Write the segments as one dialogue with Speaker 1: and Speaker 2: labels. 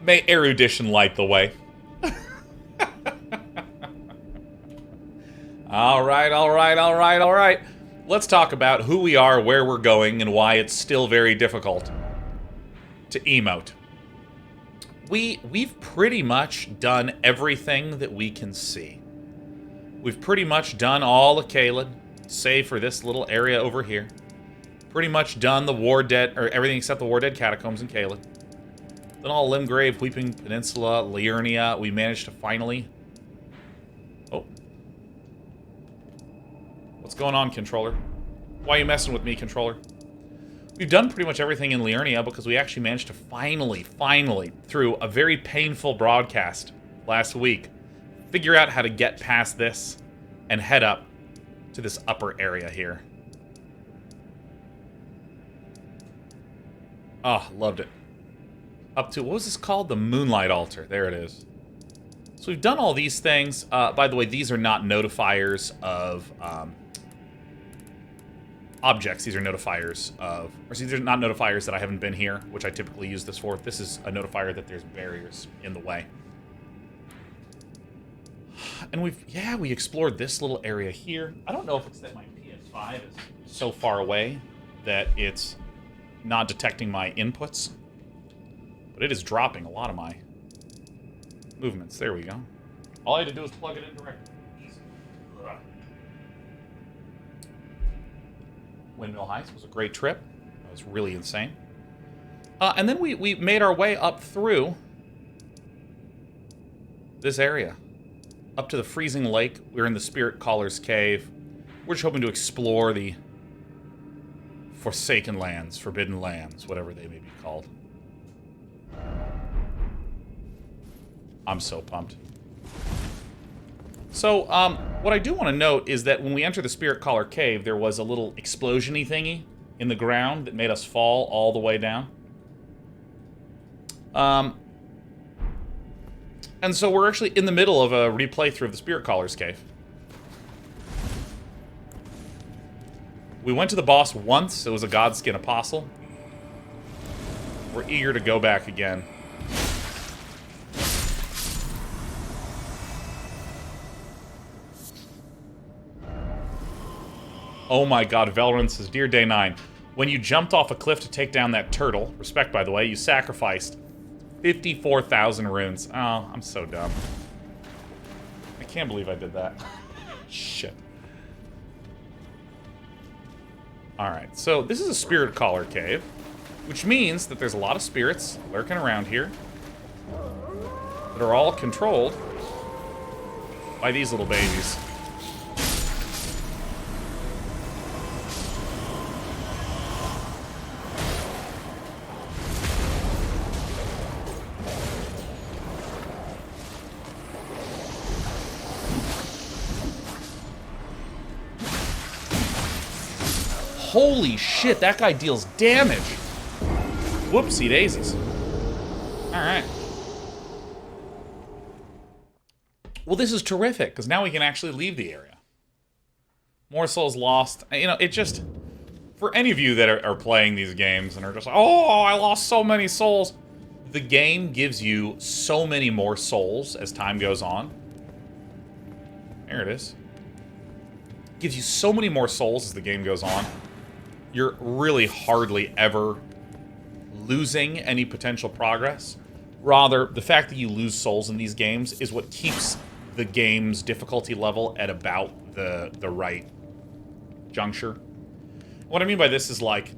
Speaker 1: May erudition light the way. Alright. Let's talk about who we are, where we're going, and why it's still very difficult to emote. We've pretty much done everything that we can see. We've pretty much done all of Caelid, save for this little area over here. Pretty much done the War Dead, or everything except the War Dead Catacombs in Caelid. Then all Limgrave, Weeping Peninsula, Liurnia, we managed to finally... Oh. What's going on, controller? Why are you messing with me, controller? We've done pretty much everything in Liurnia because we actually managed to finally, through a very painful broadcast last week, figure out how to get past this and head up to this upper area here. Oh, loved it. Up to, what was this called? The Moonlight Altar. There it is. So we've done all these things. By the way, these are not notifiers of objects. These are notifiers of... Or these are not notifiers that I haven't been here, which I typically use this for. This is a notifier that there's barriers in the way. And we explored this little area here. I don't know if it's that my PS5 is so far away that it's not detecting my inputs. But it is dropping a lot of my movements. There we go. All I had to do was plug it in directly. Windmill Heist was a great trip. It was really insane. And then we made our way up through this area. Up to the freezing lake. We're in the Spiritcaller Cave. We're just hoping to explore the Forsaken Lands, Forbidden Lands, whatever they may be called. I'm so pumped. So, what I do want to note is that when we enter the Spiritcaller Cave, there was a little explosion-y thingy in the ground that made us fall all the way down. And so we're actually in the middle of a replay through of the Spiritcaller Cave. We went to the boss once. It was a Godskin Apostle. We're eager to go back again. Oh my god, Velrun says, Dear Day 9, when you jumped off a cliff to take down that turtle, respect by the way, you sacrificed 54,000 runes. Oh, I'm so dumb. I can't believe I did that. Shit. Alright, so this is a Spiritcaller Cave, which means that there's a lot of spirits lurking around here that are all controlled by these little babies. Holy shit, that guy deals damage. Whoopsie daisies. Alright. Well, this is terrific, because now we can actually leave the area. More souls lost. You know, it just... For any of you that are playing these games and are just like, oh, I lost so many souls. The game gives you so many more souls as time goes on. There it is. Gives you so many more souls as the game goes on. You're really hardly ever losing any potential progress. Rather, the fact that you lose souls in these games is what keeps the game's difficulty level at about the right juncture. What I mean by this is like,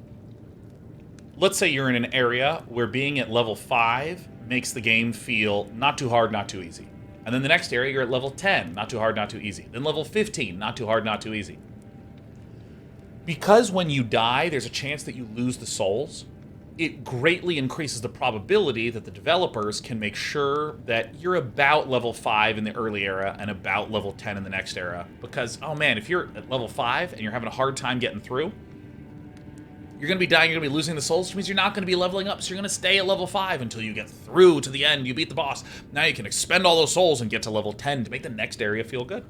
Speaker 1: let's say you're in an area where being at level 5 makes the game feel not too hard, not too easy. And then the next area, you're at level 10, not too hard, not too easy. Then level 15, not too hard, not too easy. Because when you die, there's a chance that you lose the souls, it greatly increases the probability that the developers can make sure that you're about level 5 in the early era and about level 10 in the next era. Because, oh man, if you're at level 5 and you're having a hard time getting through, you're going to be dying, you're going to be losing the souls, which means you're not going to be leveling up, so you're going to stay at level 5 until you get through to the end, you beat the boss. Now you can expend all those souls and get to level 10 to make the next area feel good.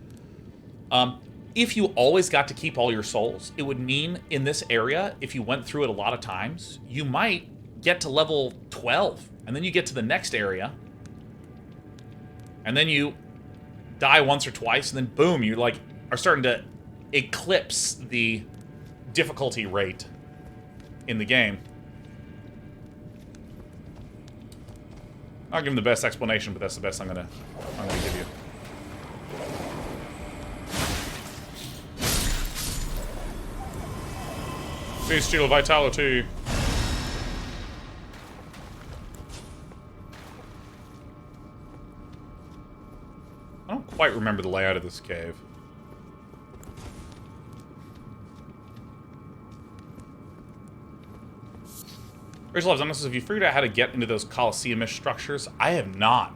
Speaker 1: If you always got to keep all your souls, it would mean in this area, if you went through it a lot of times, you might get to level 12 And then you get to the next area. And then you die once or twice, and then boom, you like are starting to eclipse the difficulty rate in the game. I'll give him the best explanation, but that's the best I'm gonna give you. Please steal vitality. I don't quite remember the layout of this cave. Rachel Loves Honest says, have you figured out how to get into those Colosseum-ish structures? I have not.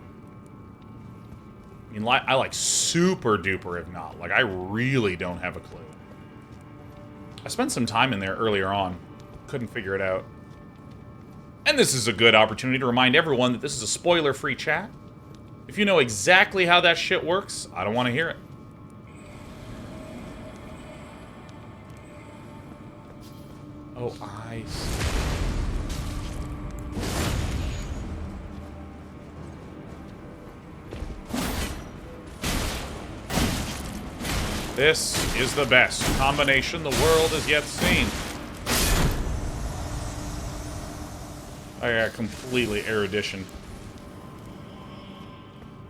Speaker 1: I mean, I like super duper have not. Like, I really don't have a clue. I spent some time in there earlier on. Couldn't figure it out. And this is a good opportunity to remind everyone that this is a spoiler-free chat. If you know exactly how that shit works, I don't want to hear it. Oh, I see. This is the best combination the world has yet seen. I got completely erudition.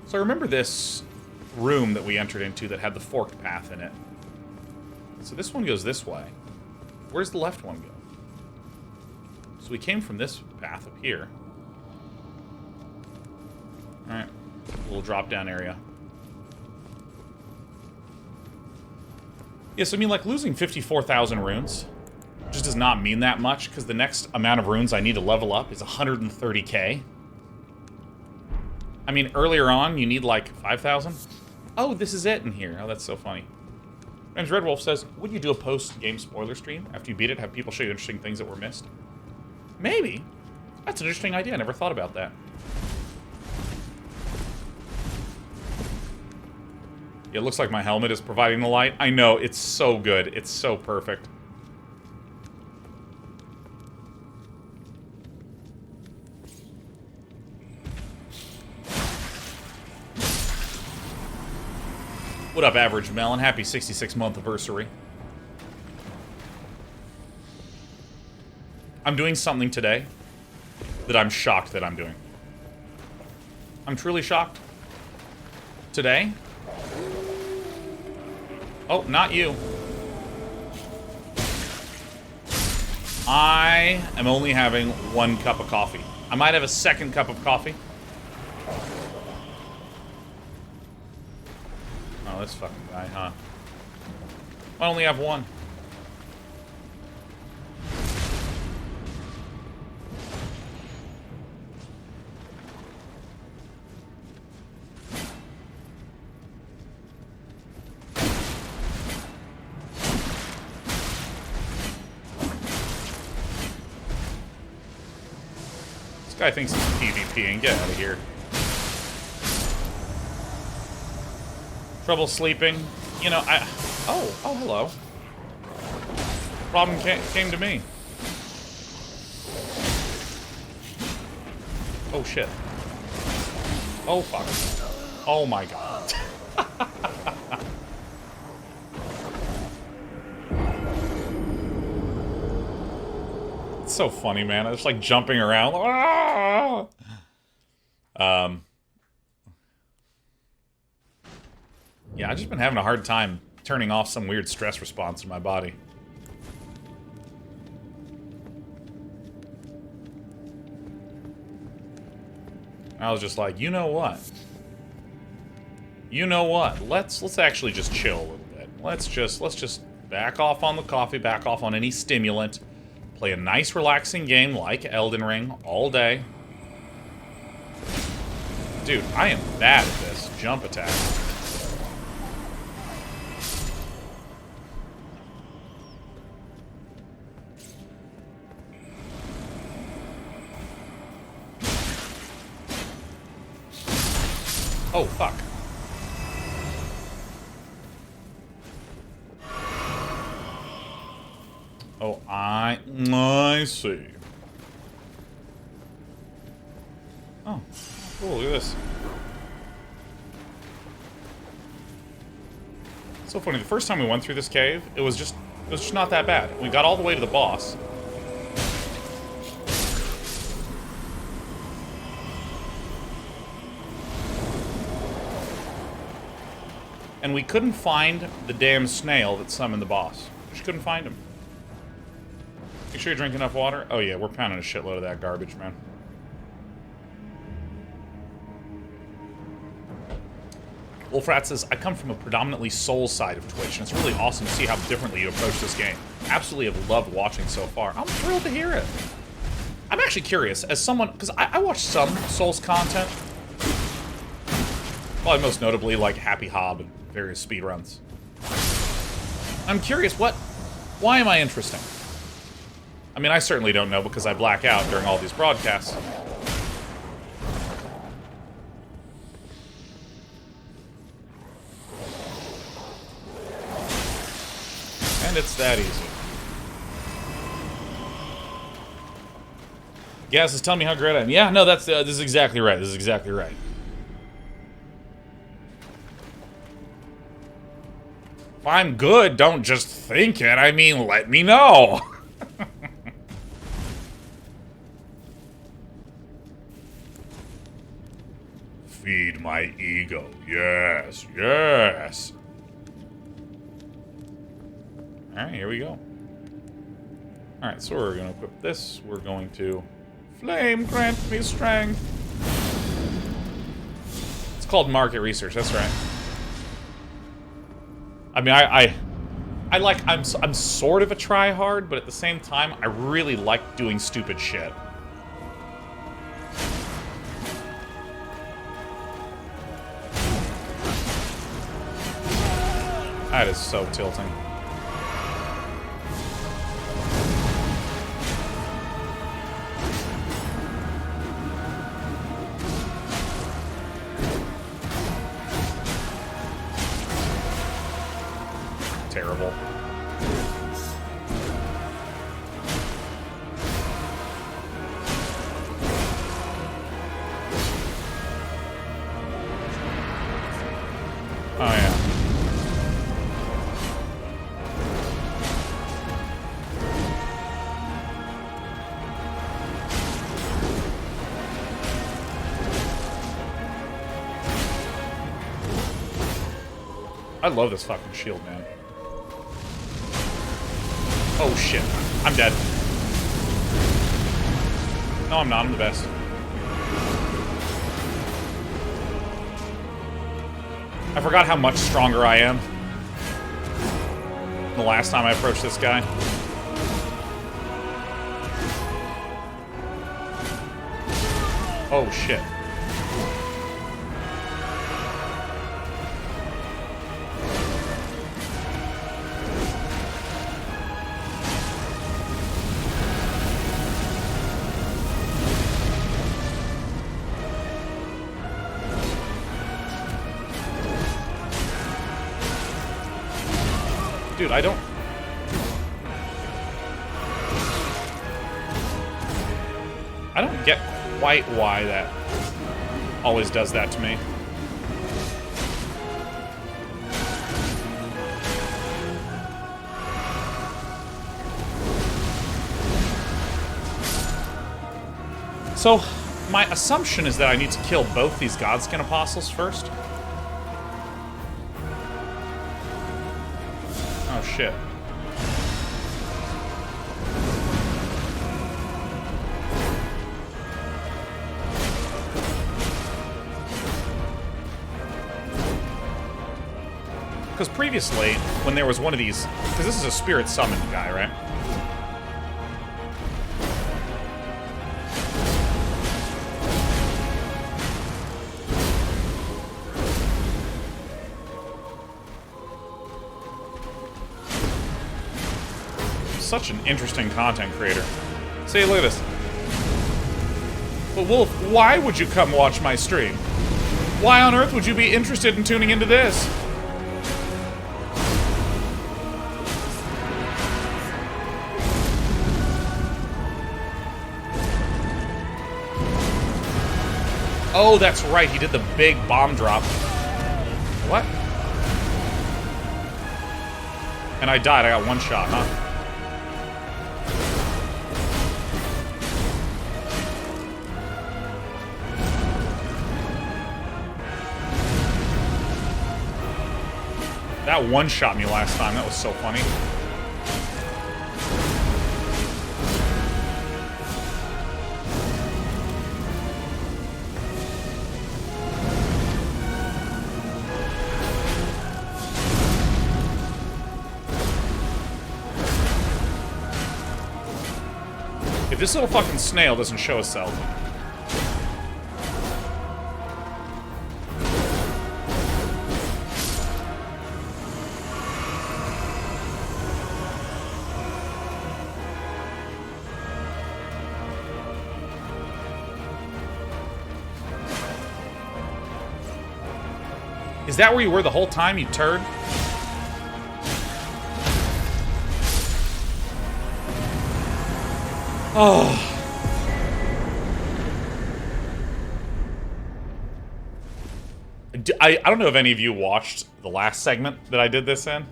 Speaker 1: So I remember this room that we entered into that had the forked path in it. So this one goes this way. Where's the left one go? So we came from this path up here. Alright. Little drop-down area. Yeah, so I mean, like, losing 54,000 runes just does not mean that much, because the next amount of runes I need to level up is 130k. I mean, earlier on, you need, like, 5,000? Oh, this is it in here. Oh, that's so funny. And Red Wolf says, would you do a post-game spoiler stream after you beat it? Have people show you interesting things that were missed? Maybe. That's an interesting idea. I never thought about that. Yeah, it looks like my helmet is providing the light. I know, it's so good. It's so perfect. What up, Average Melon? Happy 66-month anniversary. I'm doing something today that I'm shocked that I'm doing. I'm truly shocked. Today? Oh, not you. I am only having 1 cup of coffee. I might have a second cup of coffee. Oh, this fucking guy, huh? I only have 1. Guy thinks he's PvPing. Get out of here. Trouble sleeping. You know, Oh, hello. Problem came to me. Oh, shit. Oh, fuck. Oh, my God. So funny, man. I was like jumping around. Ah! Yeah, I've just been having a hard time turning off some weird stress response in my body. I was just like, you know what? You know what? Let's actually just chill a little bit. Let's just back off on the coffee, back off on any stimulant. Play a nice, relaxing game like Elden Ring all day. Dude, I am bad at this. Jump attack. Oh, fuck. Oh, I see. Cool, look at this. So funny, the first time we went through this cave, it was just not that bad. We got all the way to the boss. And we couldn't find the damn snail that summoned the boss. We just couldn't find him. Make sure you drink enough water. Oh yeah, we're pounding a shitload of that garbage, man. Wolfrat says, I come from a predominantly Souls side of Twitch, and it's really awesome to see how differently you approach this game. Absolutely have loved watching so far. I'm thrilled to hear it. I'm actually curious, as someone, because I watch some Souls content. Probably most notably, like Happy Hob and various speedruns. I'm curious, why am I interesting? I mean, I certainly don't know because I black out during all these broadcasts. And it's that easy. Gas is telling me how great I am. Yeah, no, this is exactly right. This is exactly right. If I'm good, don't just think it. I mean, let me know. Feed my ego. Yes, yes. Alright, here we go. Alright, so we're going to equip this. We're going to... Flame, grant me strength. It's called market research, that's right. I mean, I'm sort of a tryhard, but at the same time, I really like doing stupid shit. That is so tilting. Terrible. Oh, yeah. I love this fucking shield, man. Oh shit. I'm dead. No, I'm not. I'm the best. I forgot how much stronger I am the last time I approached this guy. Oh shit. Dude, I don't get quite why that always does that to me. So, my assumption is that I need to kill both these Godskin Apostles first. Oh, shit. Because previously, when there was one of these... Because this is a spirit summoned guy, right? Such an interesting content creator. See, look at this. But Wolf, why would you come watch my stream? Why on earth would you be interested in tuning into this? Oh, that's right. He did the big bomb drop. What? And I died. I got one shot, huh? That one shot me last time. That was so funny. If this little fucking snail doesn't show itself. Is that where you were the whole time, you turd? Oh. I don't know if any of you watched the last segment that I did this in.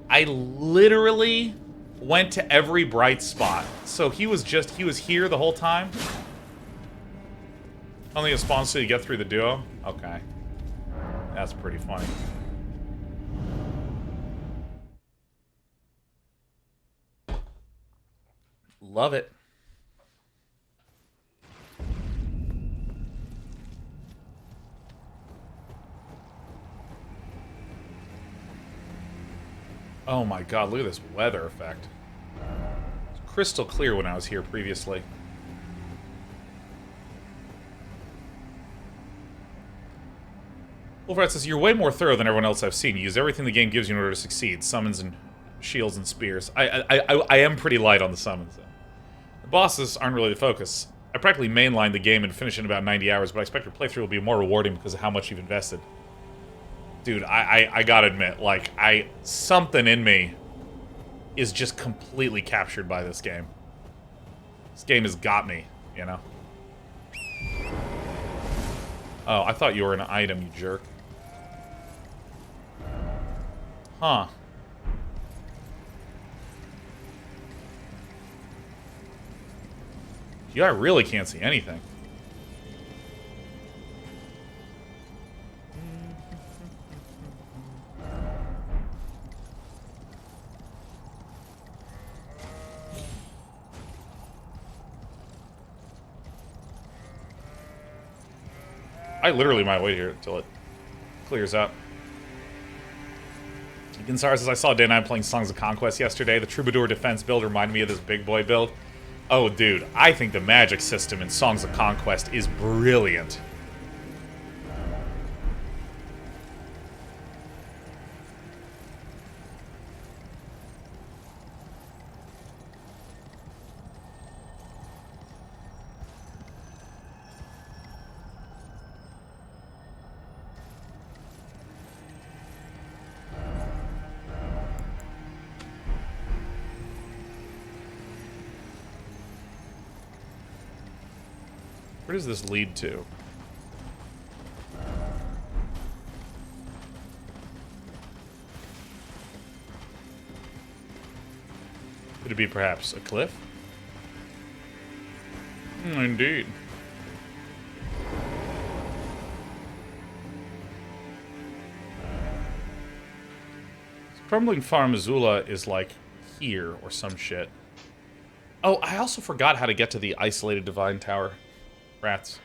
Speaker 1: I literally went to every bright spot. So he was here the whole time? Only a spawn so you get through the duo? Okay. That's pretty funny. Love it. Oh my god, look at this weather effect. It's crystal clear when I was here previously. Wolfrat says, you're way more thorough than everyone else I've seen. You use everything the game gives you in order to succeed. Summons and shields and spears. I am pretty light on the summons, though. The bosses aren't really the focus. I practically mainlined the game and finished in about 90 hours, but I expect your playthrough will be more rewarding because of how much you've invested. Dude, I gotta admit, like, something in me is just completely captured by this game. This game has got me, you know? Oh, I thought you were an item, you jerk. Huh. Yeah, I really can't see anything. I literally might wait here until it clears up. Ginsar says, I saw Day 9 playing Songs of Conquest yesterday. The Troubadour defense build reminded me of this big boy build. Oh, dude, I think the magic system in Songs of Conquest is brilliant. Where does this lead to? Could it be perhaps a cliff? Indeed. Crumbling Farm Azula is like here or some shit. Oh, I also forgot how to get to the isolated Divine Tower. Rats.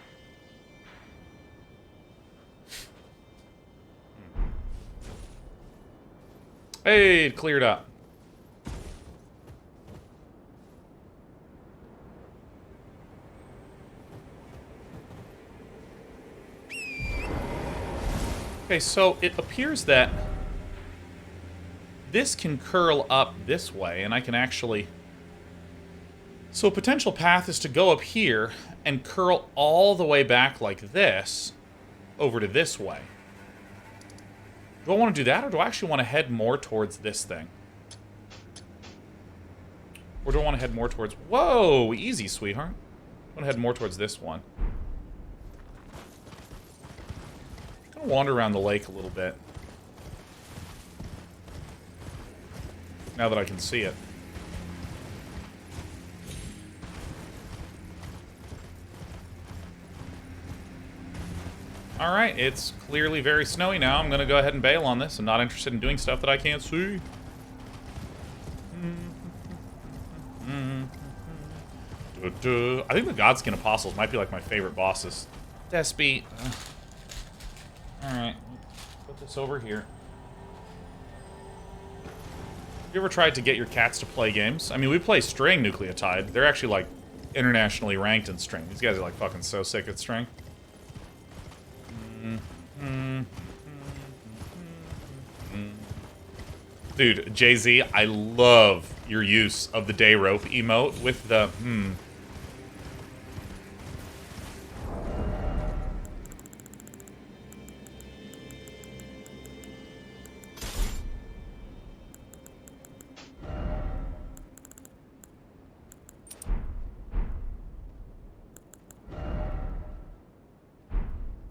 Speaker 1: Hey, it cleared up. Okay, so it appears that this can curl up this way, and I can actually... So a potential path is to go up here and curl all the way back like this over to this way. Do I want to do that, or do I actually want to head more towards this thing? Or do I want to head more towards... Whoa! Easy, sweetheart. I want to head more towards this one. I'll wander around the lake a little bit. Now that I can see it. Alright, it's clearly very snowy now. I'm going to go ahead and bail on this. I'm not interested in doing stuff that I can't see. I think the Godskin Apostles might be like my favorite bosses. Despy. Alright, put this over here. Have you ever tried to get your cats to play games? I mean, we play String Nucleotide. They're actually, like, internationally ranked in String. These guys are, like, fucking so sick at String. Dude, Jay-Z, I love your use of the day rope emote with the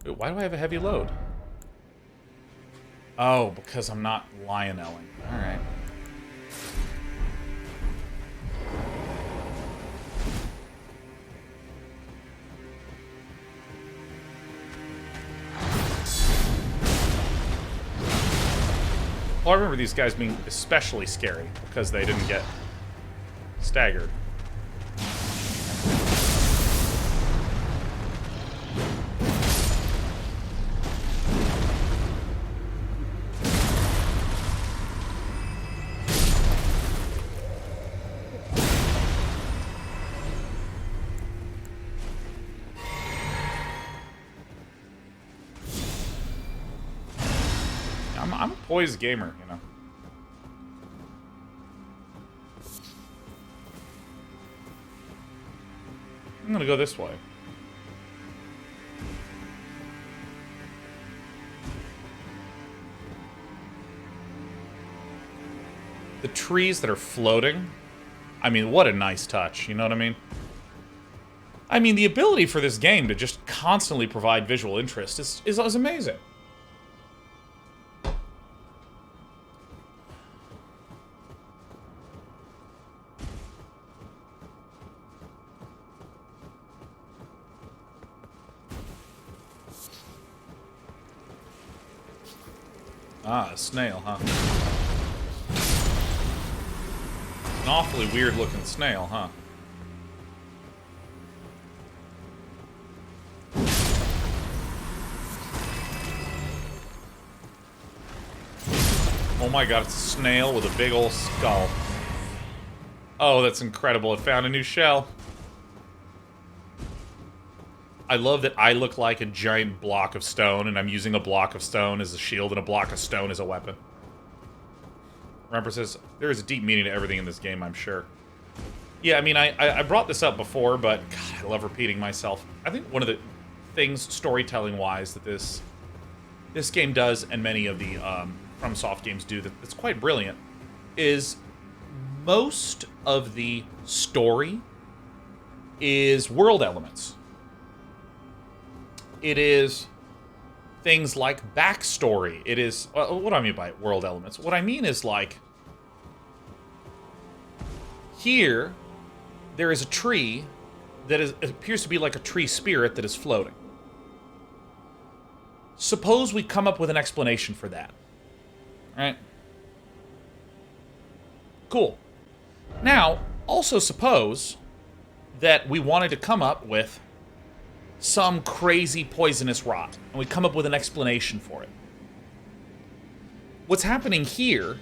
Speaker 1: Wait, why do I have a heavy load? Oh, because I'm not Lionelling. Alright. Well, I remember these guys being especially scary because they didn't get staggered. I'm a poised gamer, you know. I'm gonna go this way. The trees that are floating, I mean, what a nice touch, you know what I mean? I mean, the ability for this game to just constantly provide visual interest is amazing. Ah, a snail, huh? An awfully weird-looking snail, huh? Oh my god, it's a snail with a big old skull. Oh, that's incredible. It found a new shell. I love that I look like a giant block of stone, and I'm using a block of stone as a shield and a block of stone as a weapon. Remember says, there is a deep meaning to everything in this game, I'm sure. Yeah, I mean, I brought this up before, but God, I love repeating myself. I think one of the things, storytelling-wise, that this game does, and many of the FromSoft games do, that's quite brilliant, is most of the story is world elements. It is things like backstory. It is... what do I mean by world elements? What I mean is, like... Here, there is a tree that appears to be like a tree spirit that is floating. Suppose we come up with an explanation for that. Right? Cool. Now, also suppose that we wanted to come up with some crazy poisonous rot, and we come up with an explanation for it. What's happening here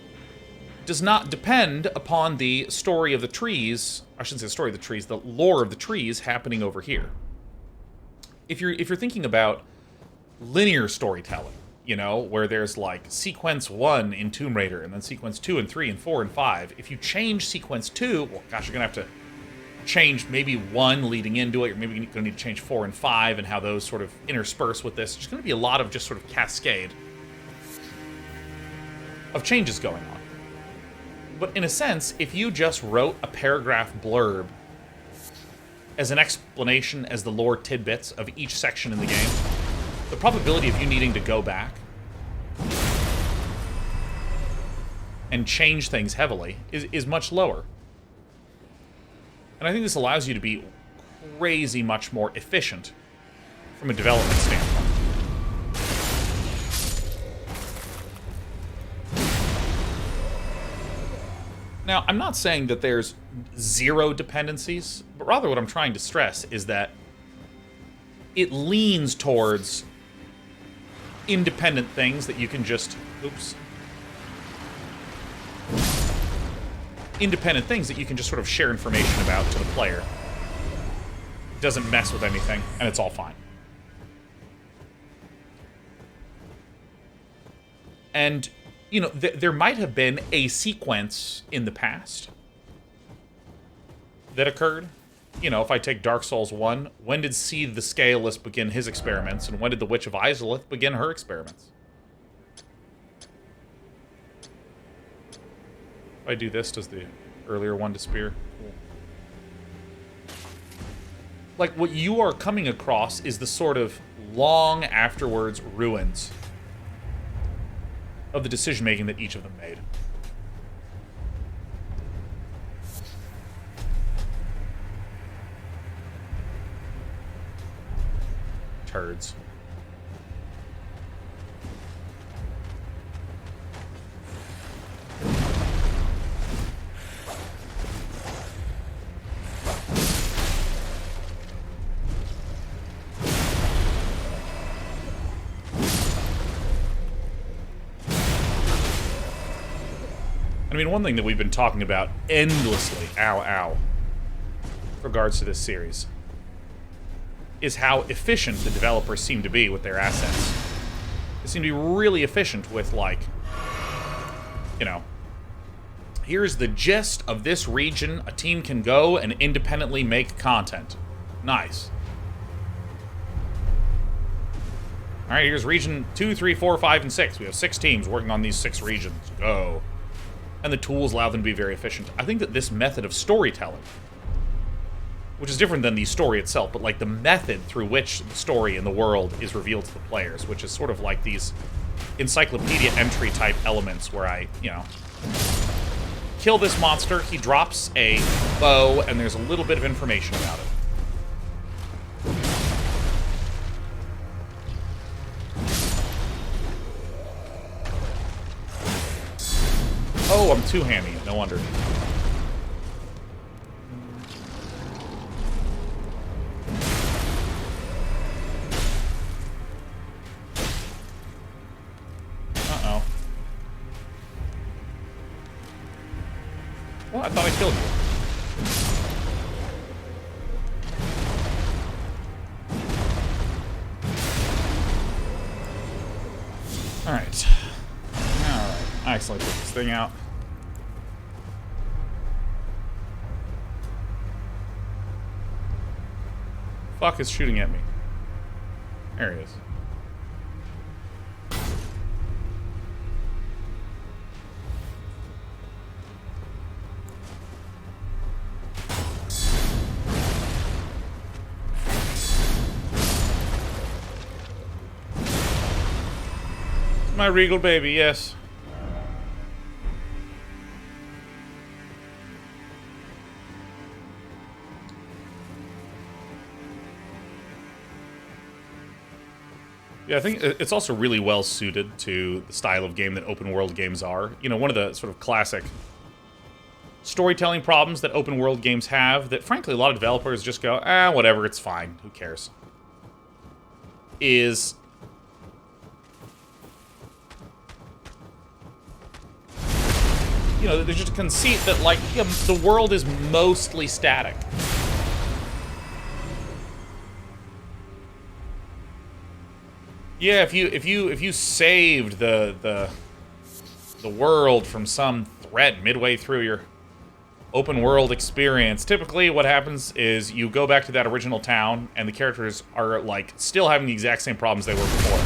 Speaker 1: does not depend upon the story of the trees. I shouldn't say the story of the trees, the lore of the trees happening over here. If you're thinking about linear storytelling, you know, where there's like sequence 1 in Tomb Raider, and then sequence 2 and 3 and 4 and 5, if you change sequence 2, well, gosh, you're gonna have to change maybe 1 leading into it, or maybe you're going to need to change 4 and 5 and how those sort of intersperse with this. There's going to be a lot of just sort of cascade of changes going on. But in a sense, if you just wrote a paragraph blurb as an explanation as the lore tidbits of each section in the game, the probability of you needing to go back and change things heavily is much lower. And I think this allows you to be crazy much more efficient from a development standpoint. Now, I'm not saying that there's zero dependencies, but rather what I'm trying to stress is that it leans towards independent things that you can just... Oops. Independent things that you can just sort of share information about to the player. It doesn't mess with anything, and it's all fine. And, you know, there might have been a sequence in the past that occurred. You know, if I take Dark Souls 1, when did Seed the Scaleless begin his experiments, and when did the Witch of Izalith begin her experiments? If I do this, does the earlier one disappear? Cool. Like, what you are coming across is the sort of long afterwards ruins of the decision-making that each of them made. Turds. I mean, one thing that we've been talking about endlessly, with regards to this series, is how efficient the developers seem to be with their assets. They seem to be really efficient with, like, you know, here's the gist of this region. A team can go and independently make content. Nice. All right, here's region 2, 3, 4, 5, and 6. We have 6 teams working on these 6 regions. Go. And the tools allow them to be very efficient. I think that this method of storytelling, which is different than the story itself, but like the method through which the story in the world is revealed to the players, which is sort of like these encyclopedia entry type elements where I, you know, kill this monster, he drops a bow, and there's a little bit of information about it. Oh, I'm two-handing it, no wonder. Uh-oh. Well, I thought I killed you. Alright. Alright. I accidentally put this thing out. Fuck is shooting at me. There he is. My regal baby, yes. Yeah, I think it's also really well suited to the style of game that open world games are. You know, one of the sort of classic storytelling problems that open world games have that, frankly, a lot of developers just go, whatever, it's fine, who cares, is you know, there's just a conceit that, like, you know, the world is mostly static. Yeah, if you saved the world from some threat midway through your open world experience, typically what happens is you go back to that original town and the characters are, like, still having the exact same problems they were before.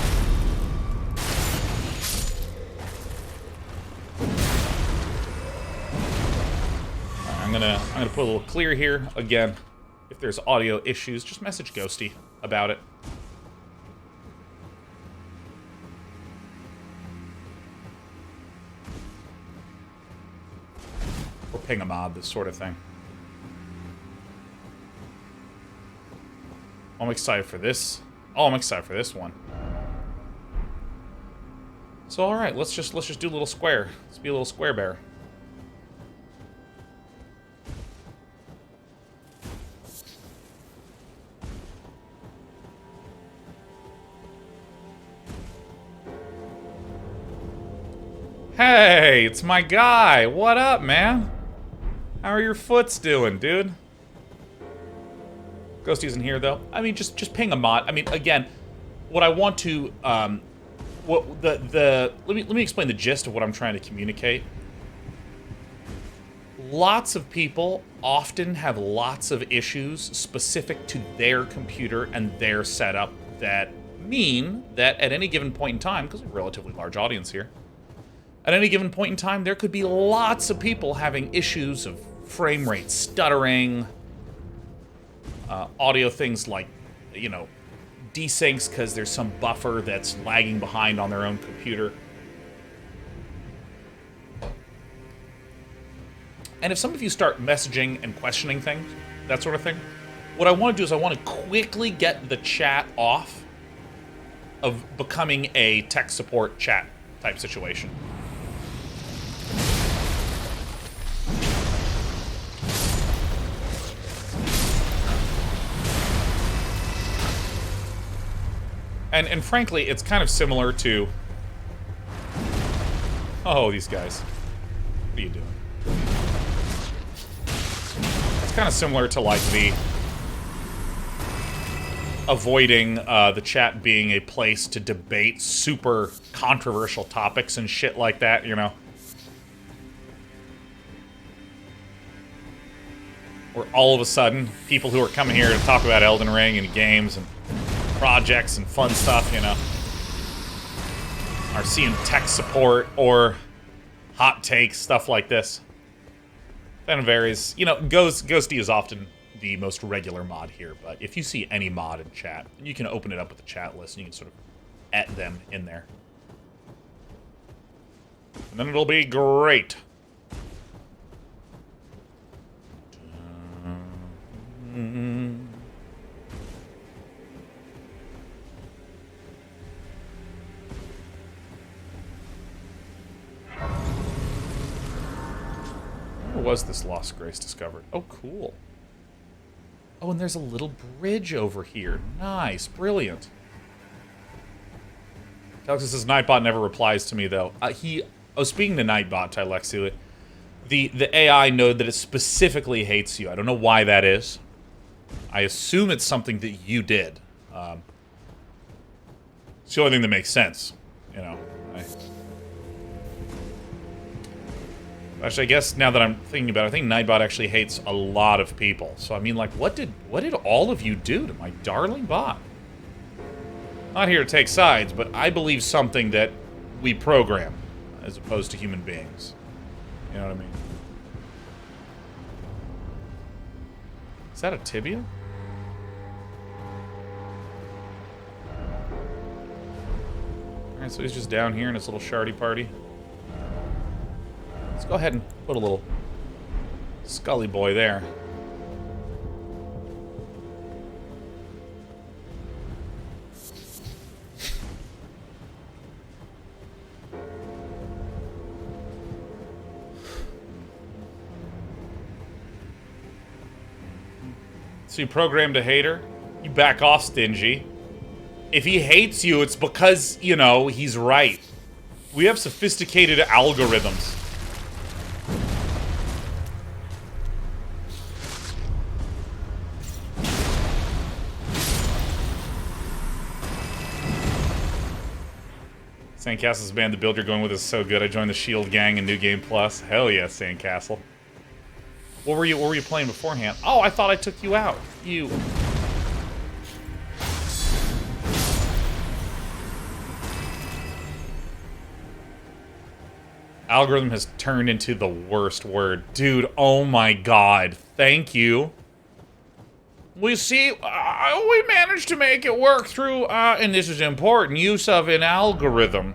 Speaker 1: I'm gonna put a little clear here again. If there's audio issues, just message Ghosty about it. ping a mod, this sort of thing. I'm excited for this. Oh, I'm excited for this one. So, all right, let's just do a little square. Let's be a little square bear. Hey, it's my guy. What up, man? How are your foots doing, dude? Ghost isn't here though. I mean, just ping a mod. I mean, again, what I want to let me explain the gist of what I'm trying to communicate. Lots of people often have lots of issues specific to their computer and their setup that mean that at any given point in time, because we have a relatively large audience here, at any given point in time, there could be lots of people having issues of frame rate stuttering, audio things like, you know, desyncs because there's some buffer that's lagging behind on their own computer. And if some of you start messaging and questioning things, that sort of thing, what I want to do is I want to quickly get the chat off of becoming a tech support chat type situation. And frankly, it's kind of similar to... Oh, these guys. What are you doing? It's kind of similar to, like, the... avoiding the chat being a place to debate super controversial topics and shit like that, you know? Where all of a sudden, people who are coming here to talk about Elden Ring and games and projects and fun stuff, you know, are seeing tech support or hot takes, stuff like this. Kind of varies. You know, Ghosty is often the most regular mod here, but if you see any mod in chat, you can open it up with the chat list and you can sort of at them in there. And then it'll be great. Where was this Lost Grace discovered? Oh, cool. Oh, and there's a little bridge over here. Nice. Brilliant. Alexis says Nightbot never replies to me, though. Speaking to Nightbot, Tylexi, the AI node that it specifically hates you. I don't know why that is. I assume it's something that you did. It's the only thing that makes sense, you know. Actually, I guess now that I'm thinking about it, I think Nightbot actually hates a lot of people. So I mean, like, what did all of you do to my darling bot? Not here to take sides, but I believe something that we program as opposed to human beings. You know what I mean? Is that a tibia? Alright, so he's just down here in his little shardy party. Let's go ahead and put a little Scully boy there. So you programmed a hater? You back off, Stingy. If he hates you, it's because, you know, he's right. We have sophisticated algorithms. Sandcastle's band, the build you're going with is so good. I joined the Shield gang in New Game Plus. Hell yeah, Sandcastle. What were you playing beforehand? Oh, I thought I took you out. You. Algorithm has turned into the worst word. Dude, oh my god. Thank you. We see, we managed to make it work through, and this is important, use of an algorithm.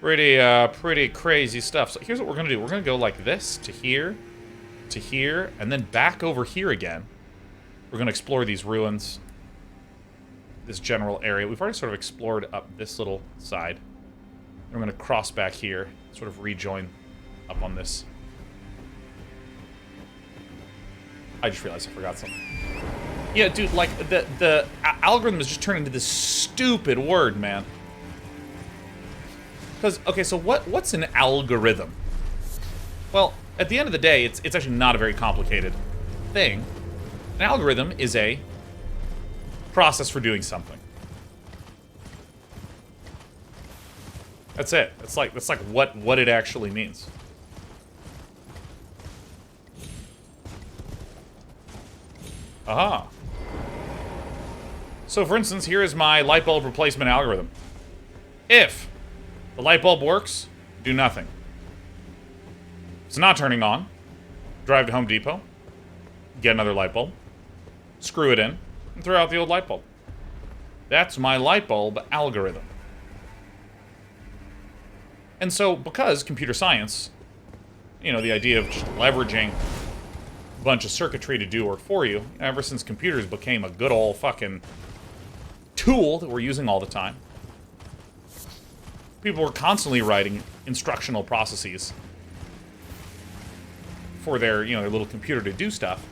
Speaker 1: Pretty crazy stuff. So here's what we're gonna do. We're gonna go like this to here, and then back over here again. We're gonna explore these ruins, this general area. We've already sort of explored up this little side. And we're gonna cross back here, sort of rejoin up on this. I just realized I forgot something. Yeah, dude, like, the algorithm has just turned into this stupid word, man. Because, okay, so what's an algorithm? Well, at the end of the day, it's actually not a very complicated thing. An algorithm is a process for doing something. That's it. That's like what it actually means. Aha. So, for instance, here is my light bulb replacement algorithm. If the light bulb works, do nothing. If it's not turning on, drive to Home Depot, get another light bulb, screw it in, and throw out the old light bulb. That's my light bulb algorithm. And so, because computer science, you know, the idea of just leveraging a bunch of circuitry to do work for you, ever since computers became a good old fucking tool that we're using all the time, people were constantly writing instructional processes for their, you know, their little computer to do stuff.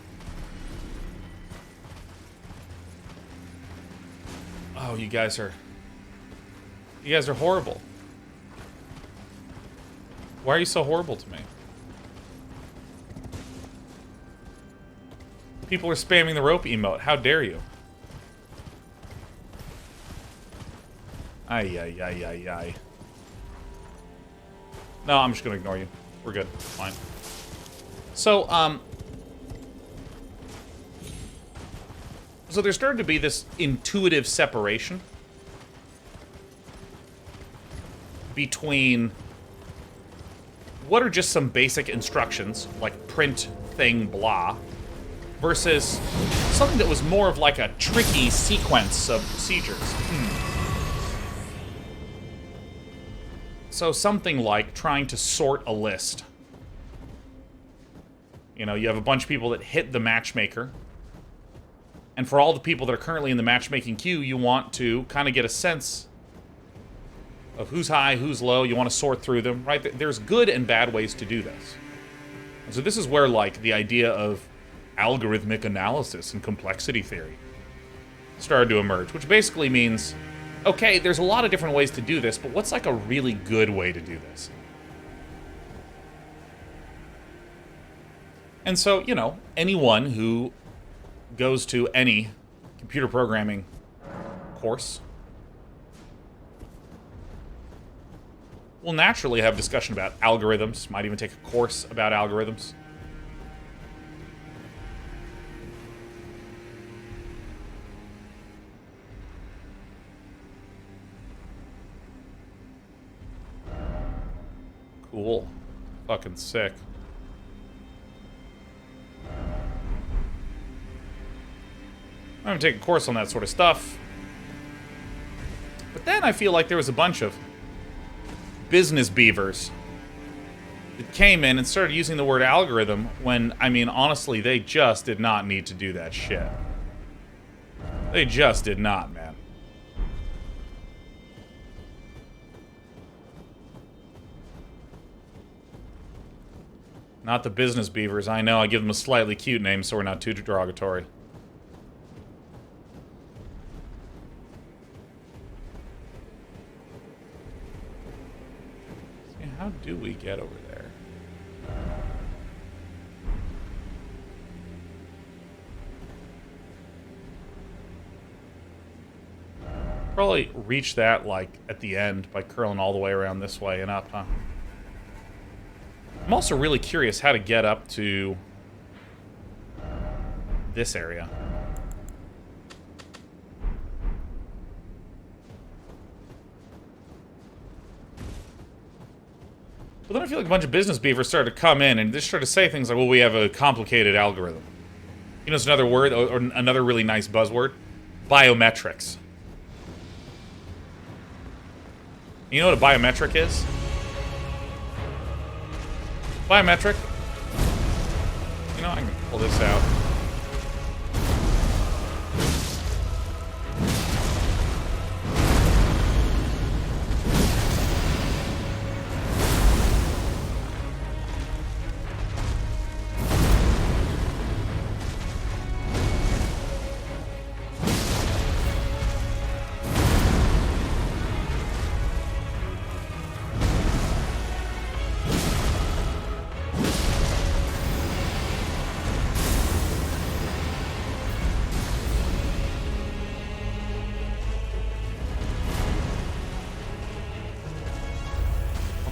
Speaker 1: Oh, you guys are horrible. Why are you so horrible to me? People are spamming the rope emote. How dare you? Ay. No, I'm just gonna ignore you. We're good. Fine. So, so there started to be this intuitive separation between what are just some basic instructions, like print, thing, blah, versus something that was more of like a tricky sequence of procedures. So something like trying to sort a list. You know, you have a bunch of people that hit the matchmaker, and for all the people that are currently in the matchmaking queue, you want to kind of get a sense of who's high, who's low. You want to sort through them, right? There's good and bad ways to do this. And so this is where, like, the idea of algorithmic analysis and complexity theory started to emerge, which basically means, okay, there's a lot of different ways to do this, but what's, like, a really good way to do this? And so, you know, anyone who goes to any computer programming course will naturally have discussion about algorithms, might even take a course about algorithms. Cool. Fucking sick. I'm gonna take a course on that sort of stuff. But then I feel like there was a bunch of business beavers that came in and started using the word algorithm when, I mean, honestly, they just did not need to do that shit. They just did not, man. Not the business beavers. I know, I give them a slightly cute name so we're not too derogatory. How do we get over there? Probably reach that, like, at the end by curling all the way around this way and up, huh? I'm also really curious how to get up to this area. But then I feel like a bunch of business beavers started to come in and just started to say things like, well, we have a complicated algorithm. You know, it's another word, or another really nice buzzword. Biometrics. You know what a biometric is? Biometric. You know, I can pull this out.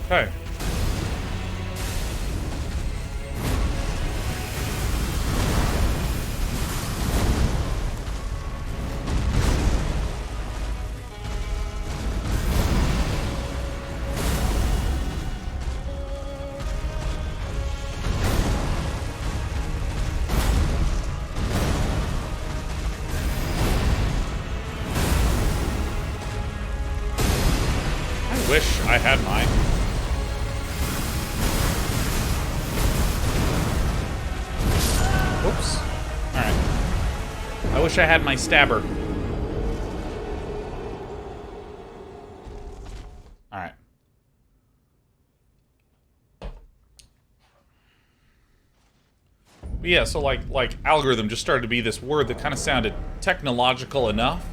Speaker 1: Okay. I wish I had mine. Whoops. Alright. I wish I had my stabber. Alright. But yeah, so like algorithm just started to be this word that kind of sounded technological enough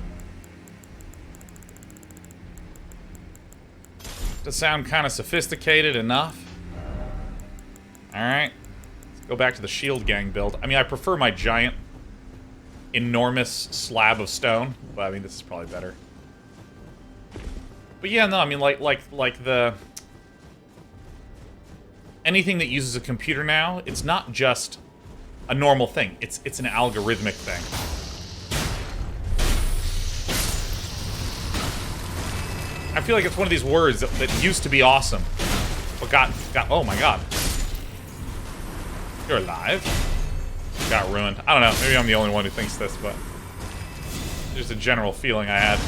Speaker 1: to sound kind of sophisticated enough. Alright. Go back to the shield gang build. I mean, I prefer my giant, enormous slab of stone, but I mean, this is probably better. But yeah, no, I mean, like the... anything that uses a computer now, it's not just a normal thing. It's an algorithmic thing. I feel like it's one of these words that used to be awesome, but got oh my god. You're alive. Got ruined. I don't know. Maybe I'm the only one who thinks this, but just a general feeling I had.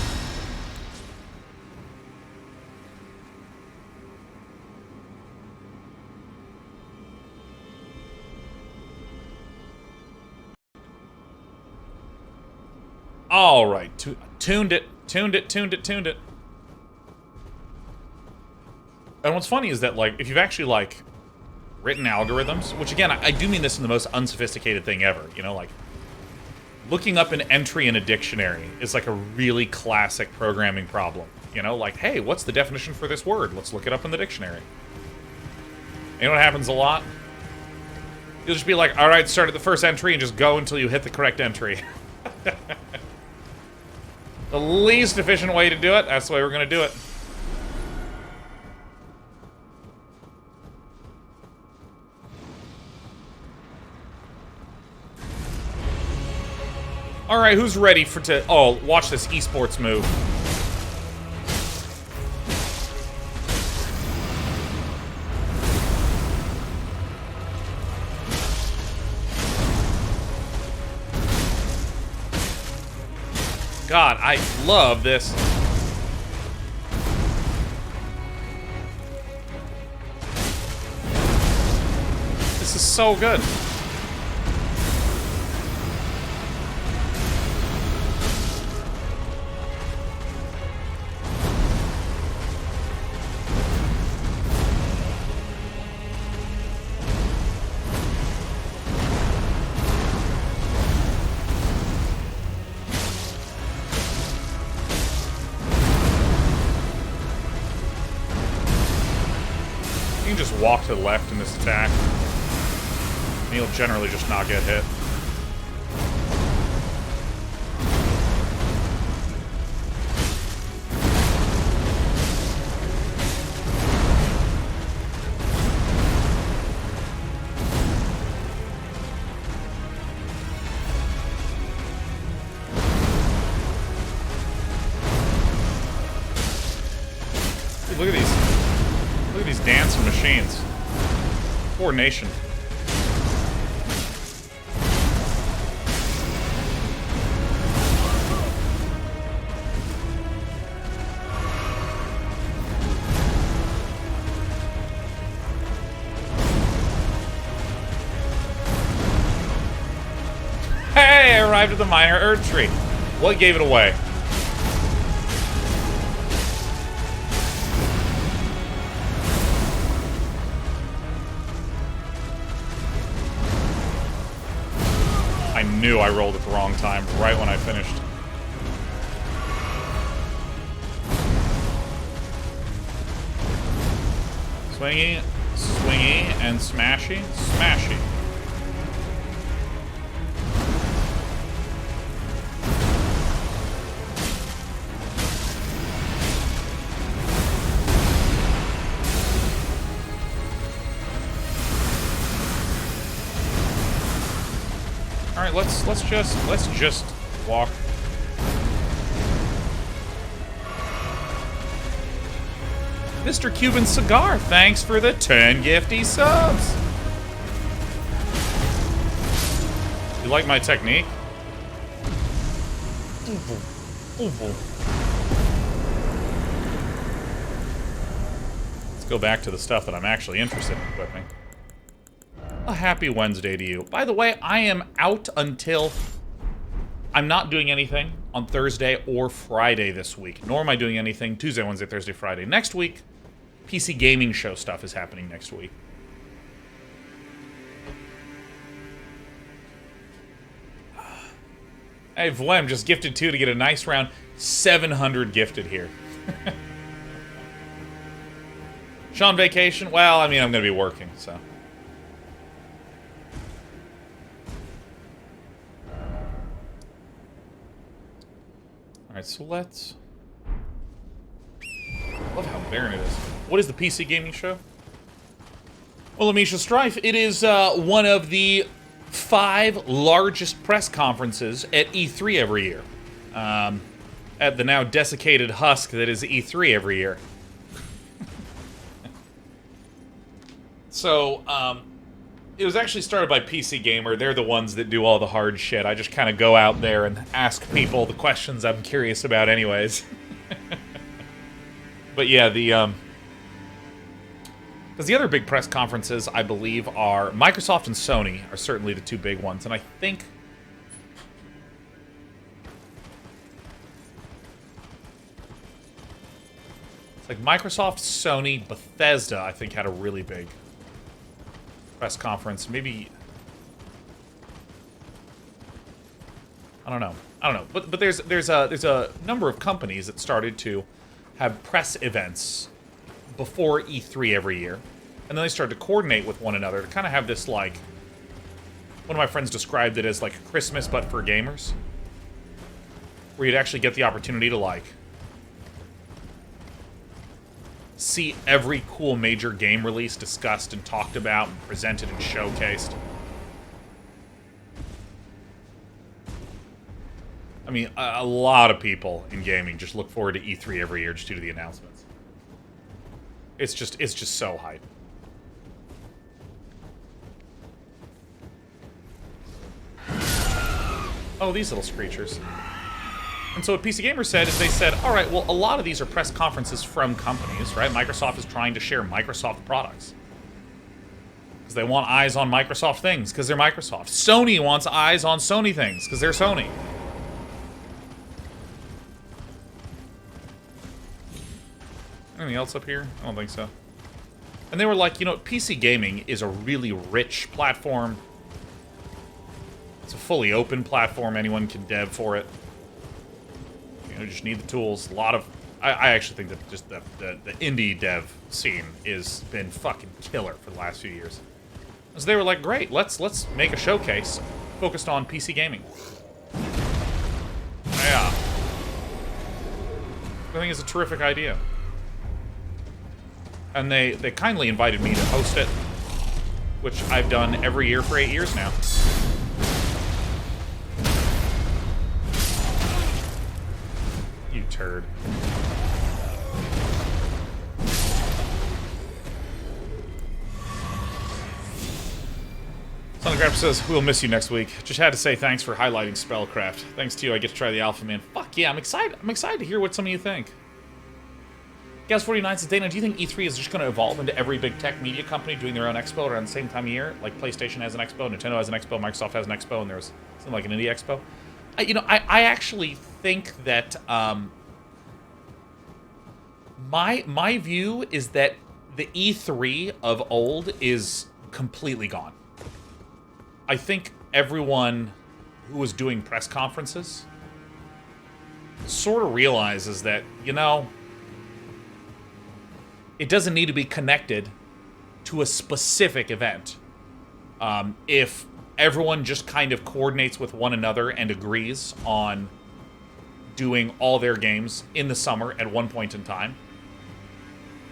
Speaker 1: All right. Tuned it. And what's funny is that, like, if you've actually, like, written algorithms, which again, I do mean this in the most unsophisticated thing ever, you know, like looking up an entry in a dictionary is like a really classic programming problem, you know, like, hey, what's the definition for this word? Let's look it up in the dictionary. You know what happens a lot? You'll just be like, all right, start at the first entry and just go until you hit the correct entry. The least efficient way to do it, that's the way we're gonna do it. Alright, who's ready for oh, watch this esports move. God, I love this. This is so good. Walk to the left in this attack. And he'll generally just not get hit. Dude, look at these. Look at these dancing machines. Coordination. arrived at the minor Earth tree. What gave it away? I knew I rolled at the wrong time, right when I finished. Swingy, swingy, and smashy, smashy. All right, let's just walk. Mr. Cuban Cigar, thanks for the 10 gifty subs. You like my technique? Let's go back to the stuff that I'm actually interested in equipping. A happy Wednesday to you. By the way, I am out until... I'm not doing anything on Thursday or Friday this week, nor am I doing anything Tuesday, Wednesday, Thursday, Friday. Next week, PC Gaming Show stuff is happening next week. Hey, Vlem just gifted 2 to get a nice round. 700 gifted here. Sean, vacation? Well, I mean, I'm going to be working, so... Alright, so let's... love how barren it is. What is the PC Gaming Show? Well, Amisha Strife, it is one of the 5 largest press conferences at E3 every year. At the now desiccated husk that is E3 every year. So, it was actually started by PC Gamer. They're the ones that do all the hard shit. I just kind of go out there and ask people the questions I'm curious about anyways. But yeah, because the other big press conferences, I believe, are Microsoft and Sony are certainly the 2 big ones. And I think... it's like Microsoft, Sony, Bethesda, I think, had a really big press conference. Maybe... I don't know. But there's a number of companies that started to have press events before E3 every year. And then they started to coordinate with one another to kind of have this, like... one of my friends described it as, like, Christmas but for gamers. Where you'd actually get the opportunity to, like... see every cool major game release discussed and talked about and presented and showcased. I mean, a lot of people in gaming just look forward to E3 every year just due to the announcements. It's just so hype. Oh, these little screechers. And so what PC Gamer said is they said, all right, well, a lot of these are press conferences from companies, right? Microsoft is trying to share Microsoft products. Because they want eyes on Microsoft things, because they're Microsoft. Sony wants eyes on Sony things, because they're Sony. Anything else up here? I don't think so. And they were like, you know, PC gaming is a really rich platform. It's a fully open platform. Anyone can dev for it. You know, just need the tools. A lot of... I actually think that just the indie dev scene has been fucking killer for the last few years. So they were like, great, let's make a showcase focused on PC gaming. Yeah. I think it's a terrific idea. And they kindly invited me to host it, which I've done every year for 8 years now. You turd. Sonograph says, we'll miss you next week. Just had to say thanks for highlighting Spellcraft. Thanks to you, I get to try the Alpha Man. Fuck yeah, I'm excited. I'm excited to hear what some of you think. Gas49 says, Dana, do you think E3 is just going to evolve into every big tech media company doing their own expo around the same time of year? Like PlayStation has an expo, Nintendo has an expo, Microsoft has an expo, and there's something like an indie expo? I actually think that my view is that the E3 of old is completely gone. I think everyone who was doing press conferences sort of realizes that, it doesn't need to be connected to a specific event. If everyone just kind of coordinates with one another and agrees on doing all their games in the summer at one point in time,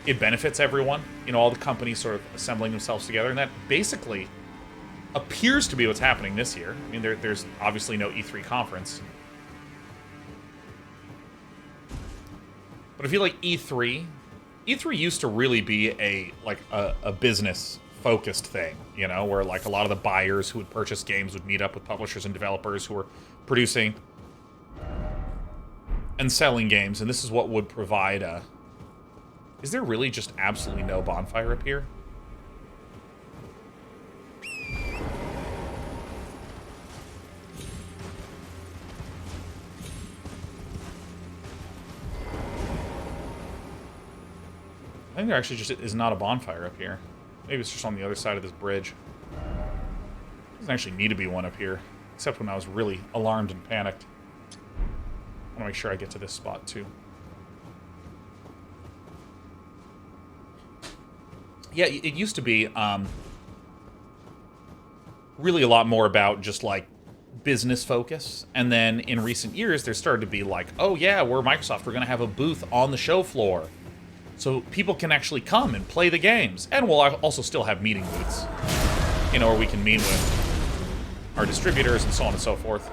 Speaker 1: it benefits everyone. All the companies sort of assembling themselves together, and that basically appears to be what's happening this year. I mean, there's obviously no E3 conference. But I feel like E3 used to really be a business-focused thing, where like a lot of the buyers who would purchase games would meet up with publishers and developers who were producing and selling games, and this is what would provide a... Is there really just absolutely no bonfire up here? I think there actually just is not a bonfire up here. Maybe it's just on the other side of this bridge. There doesn't actually need to be one up here, except when I was really alarmed and panicked. I want to make sure I get to this spot, too. Yeah, it used to be really a lot more about just, like, business focus. And then in recent years, there started to be like, oh, yeah, we're Microsoft. We're going to have a booth on the show floor, so people can actually come and play the games. And we'll also still have meeting booths, where we can meet with our distributors and so on and so forth.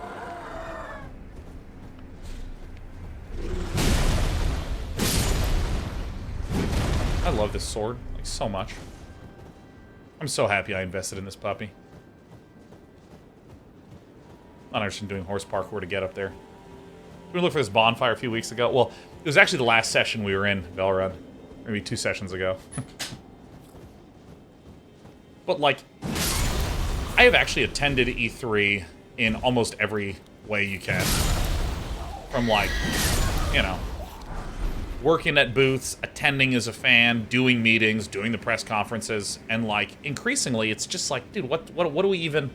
Speaker 1: I love this sword, like, so much. I'm so happy I invested in this puppy. Not interested in doing horse parkour to get up there. We looked for this bonfire a few weeks ago. Well, it was actually the last session we were in, Valorant. Maybe 2 sessions ago. But, like, I have actually attended E3 in almost every way you can. From, like, working at booths, attending as a fan, doing meetings, doing the press conferences, and, like, increasingly, it's just like, dude, what are we even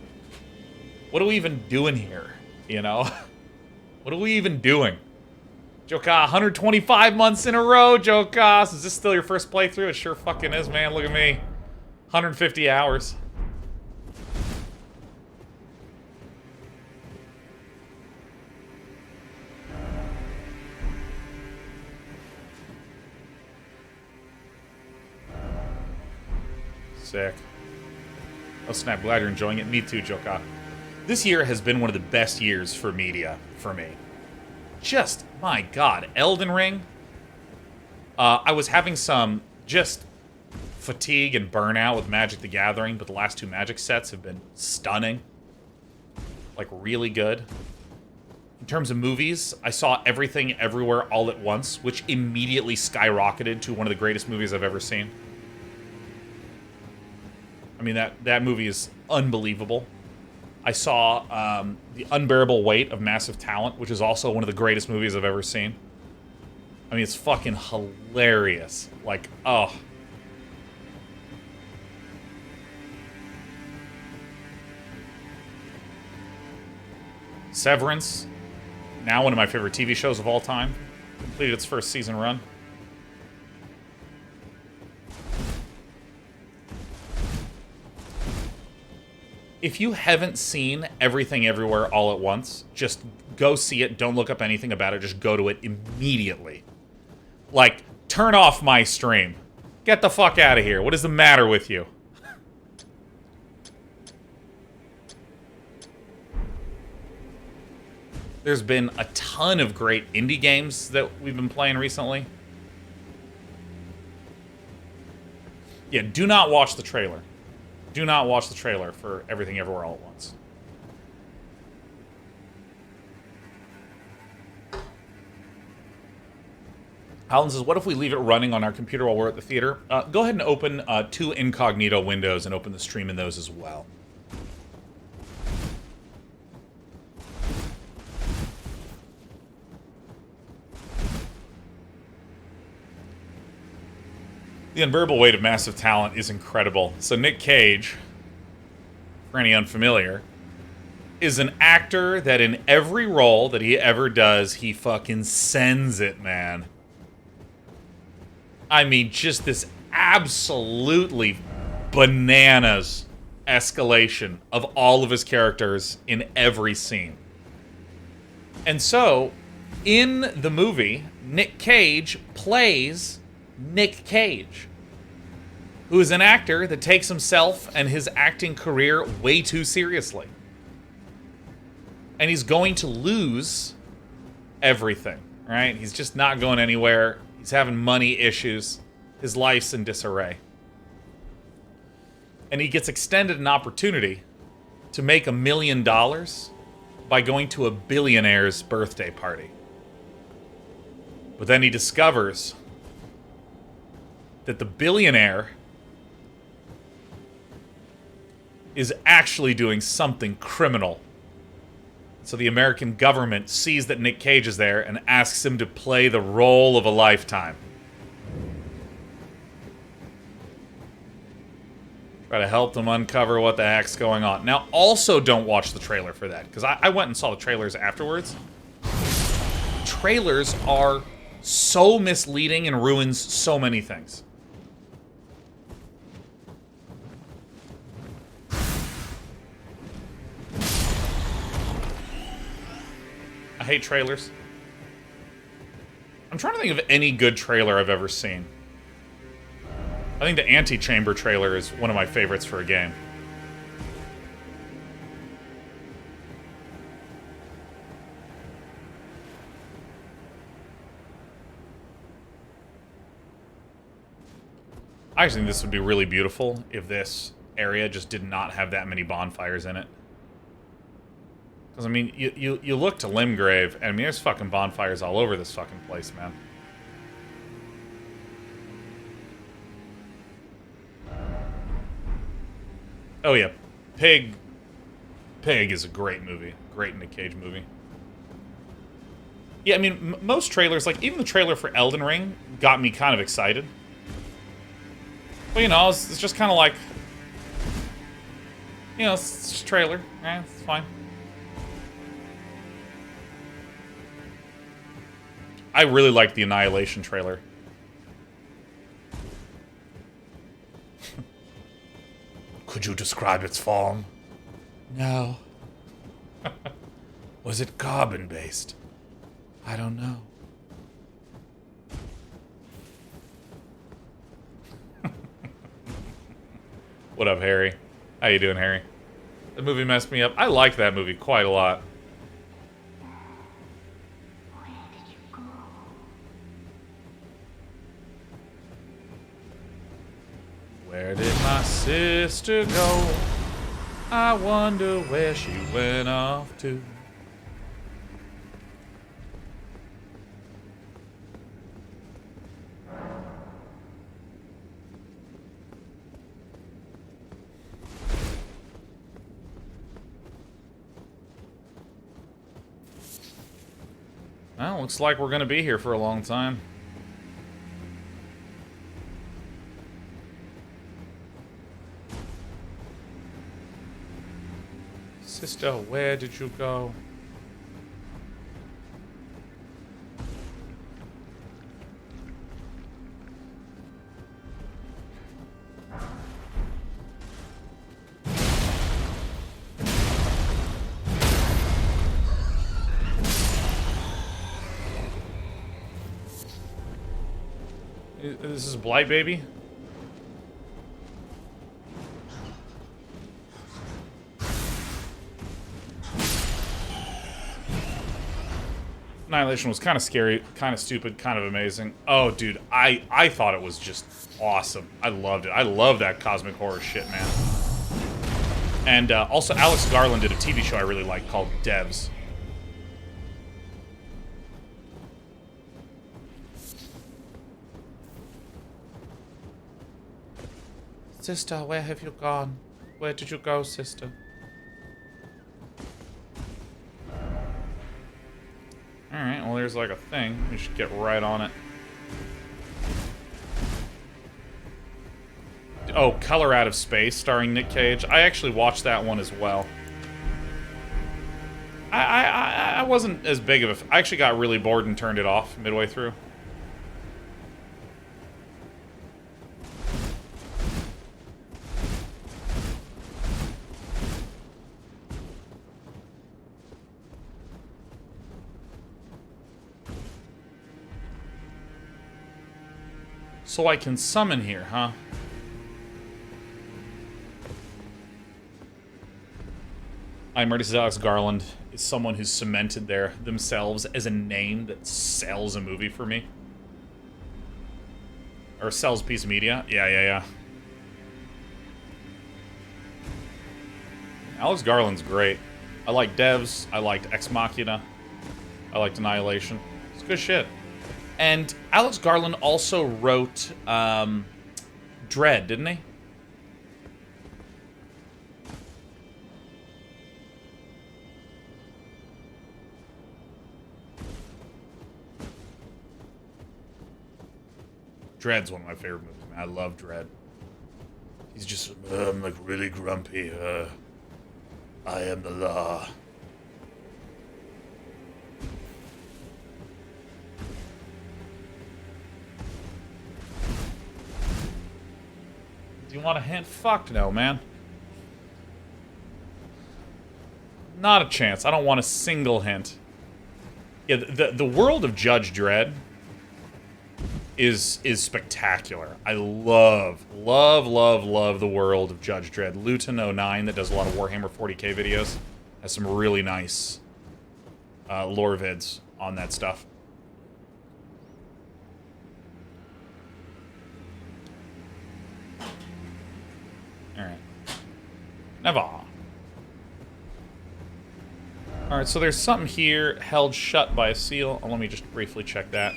Speaker 1: doing here, What are we even doing? Joka, 125 months in a row, Joka. Is this still your first playthrough? It sure fucking is, man. Look at me. 150 hours. Sick. Oh snap, glad you're enjoying it. Me too, Joka. This year has been one of the best years for media for me. Just, my god, Elden Ring. I was having some just fatigue and burnout with Magic the Gathering, but the last 2 Magic sets have been stunning. Like, really good. In terms of movies, I saw Everything Everywhere All at Once, which immediately skyrocketed to one of the greatest movies I've ever seen. I mean, that movie is unbelievable. I saw The Unbearable Weight of Massive Talent, which is also one of the greatest movies I've ever seen. I mean, it's fucking hilarious. Like, oh. Severance, now one of my favorite TV shows of all time. Completed its first season run. If you haven't seen Everything Everywhere All at Once, just go see it. Don't look up anything about it. Just go to it immediately. Like, turn off my stream. Get the fuck out of here. What is the matter with you? There's been a ton of great indie games that we've been playing recently. Yeah, do not watch the trailer. Do not watch the trailer for Everything Everywhere All at Once. Alan says, what if we leave it running on our computer while we're at the theater? Go ahead and open 2 incognito windows and open the stream in those as well. The unbearable weight of massive talent is incredible. So Nick Cage, for any unfamiliar, is an actor that in every role that he ever does, he fucking sends it, man. I mean, just this absolutely bananas escalation of all of his characters in every scene. And so, in the movie, Nick Cage plays Nick Cage, who is an actor that takes himself and his acting career way too seriously. And he's going to lose everything, right? He's just not going anywhere. He's having money issues. His life's in disarray. And he gets extended an opportunity to make $1 million by going to a billionaire's birthday party. But then he discovers that the billionaire is actually doing something criminal. So the American government sees that Nick Cage is there and asks him to play the role of a lifetime. Try to help them uncover what the heck's going on. Now, also don't watch the trailer for that, because I went and saw the trailers afterwards. Trailers are so misleading and ruins so many things. I hate trailers. I'm trying to think of any good trailer I've ever seen. I think the Antechamber trailer is one of my favorites for a game. I actually think this would be really beautiful if this area just did not have that many bonfires in it. Because, I mean, you look to Limgrave, and I mean, there's fucking bonfires all over this fucking place, man. Oh, yeah. Pig is a great movie. Great Nick Cage movie. Yeah, I mean, most trailers, like, even the trailer for Elden Ring got me kind of excited. But, you know, it's just kind of like... You know, it's just a trailer. Eh, it's fine. I really liked the Annihilation trailer. Could you describe its form? No. Was it carbon-based? I don't know. What up, Harry? How you doing, Harry? The movie messed me up. I like that movie quite a lot. Where did my sister go? I wonder where she went off to. Well, looks like we're gonna be here for a long time. Sister, where did you go? This is Blight Baby? Annihilation was kind of scary, kind of stupid, kind of amazing. Oh, dude, I thought it was just awesome. I loved it. I love that cosmic horror shit, man. And also, Alex Garland did a TV show I really like called Devs. Sister, where have you gone? Where did you go, sister? Alright, well there's like a thing. We should get right on it. Oh, Color Out of Space, starring Nick Cage. I actually watched that one as well. I wasn't as big of a... I actually got really bored and turned it off midway through. So I can summon here, huh? I'm Marty, says Alex Garland is someone who's cemented themselves as a name that sells a movie for me. Or sells a piece of media. Yeah. Alex Garland's great. I like Devs. I liked Ex Machina. I liked Annihilation. It's good shit. And Alex Garland also wrote Dread, didn't he? Dread's one of my favorite movies, man. I love Dread. He's just, I'm like really grumpy. I am the law. Do you want a hint? Fuck no, man. Not a chance. I don't want a single hint. Yeah, the world of Judge Dredd is spectacular. I love the world of Judge Dredd. Luton09, that does a lot of Warhammer 40k videos, has some really nice lore vids on that stuff. Alright. Never. Alright, so there's something here held shut by a seal. Let me just briefly check that.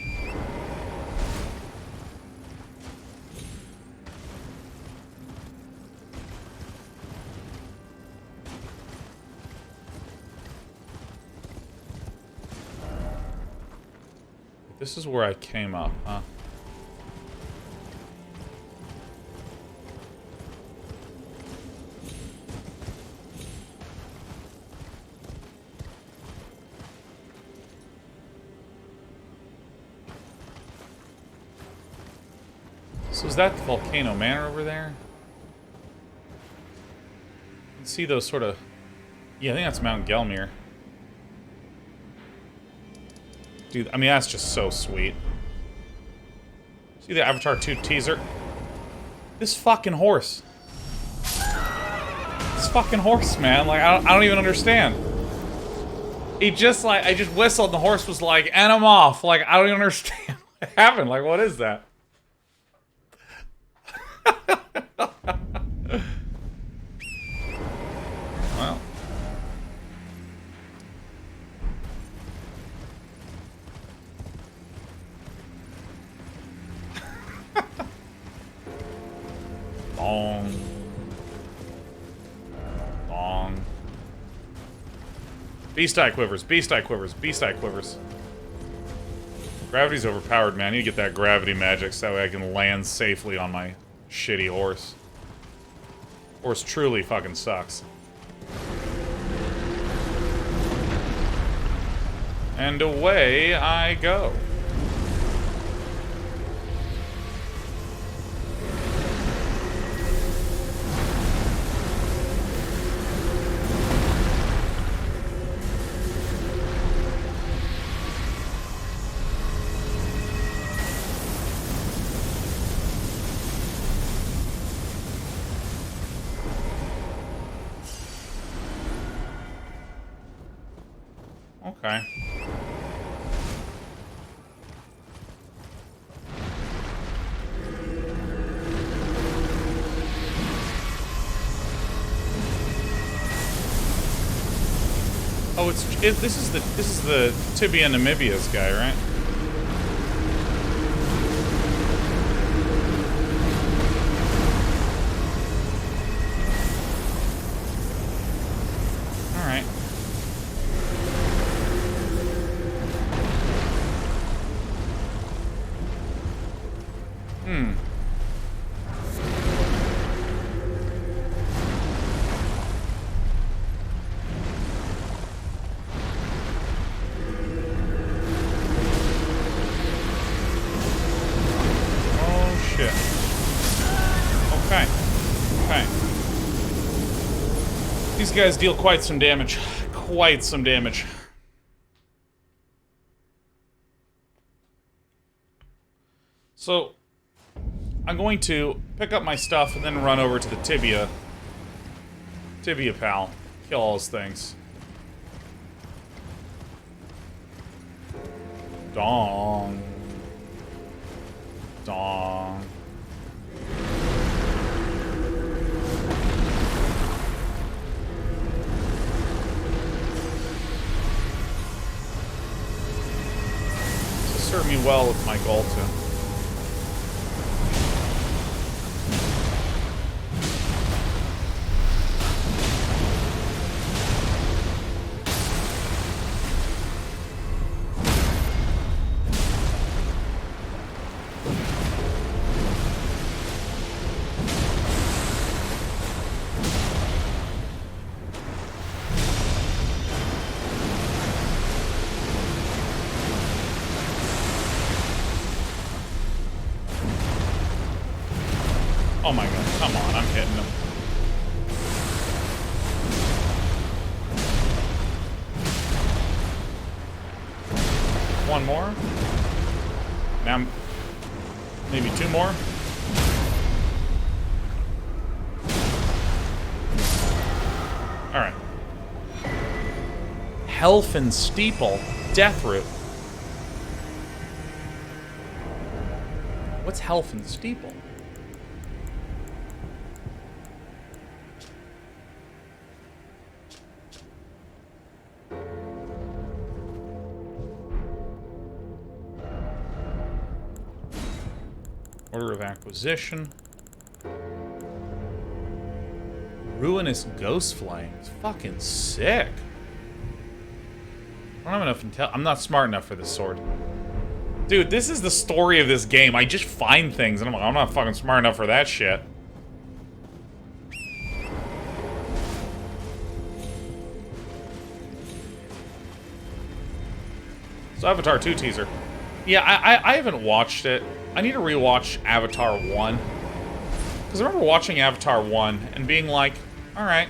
Speaker 1: This is where I came up, huh? So is that the Volcano Manor over there? You can see those sort of... Yeah, I think that's Mount Gelmir. Dude, I mean, that's just so sweet. See the Avatar 2 teaser? This fucking horse. This fucking horse, man. Like, I don't even understand. He just, like, I just whistled and the horse was like, and I'm off. Like, I don't even understand what happened. Like, what is that? Well. Bong. Bong. Beast Eye Quivers, Beast Eye Quivers, Beast Eye Quivers. Gravity's overpowered, man. I need to get that gravity magic so that way I can land safely on my shitty horse. Horse truly fucking sucks. And away I go. Okay. Oh, this is the Tibia Namibia's guy, right? All right. These guys deal quite some damage. Quite some damage. So, I'm going to pick up my stuff and then run over to the Tibia. Tibia pal. Kill all his things. Dong. Dong. This will serve me well with my goal too. Oh my god, come on, I'm hitting him. One more. Now, maybe two more. Alright. Helfen Steeple. Deathroot. What's Helfen Steeple? Order of acquisition. Ruinous Ghost Flame. It's fucking sick. I don't have enough intel. I'm not smart enough for this sword. Dude, this is the story of this game. I just find things and I'm like, I'm not fucking smart enough for that shit. So Avatar 2 teaser. Yeah, I haven't watched it. I need to rewatch Avatar 1. Because I remember watching Avatar 1 and being like, alright.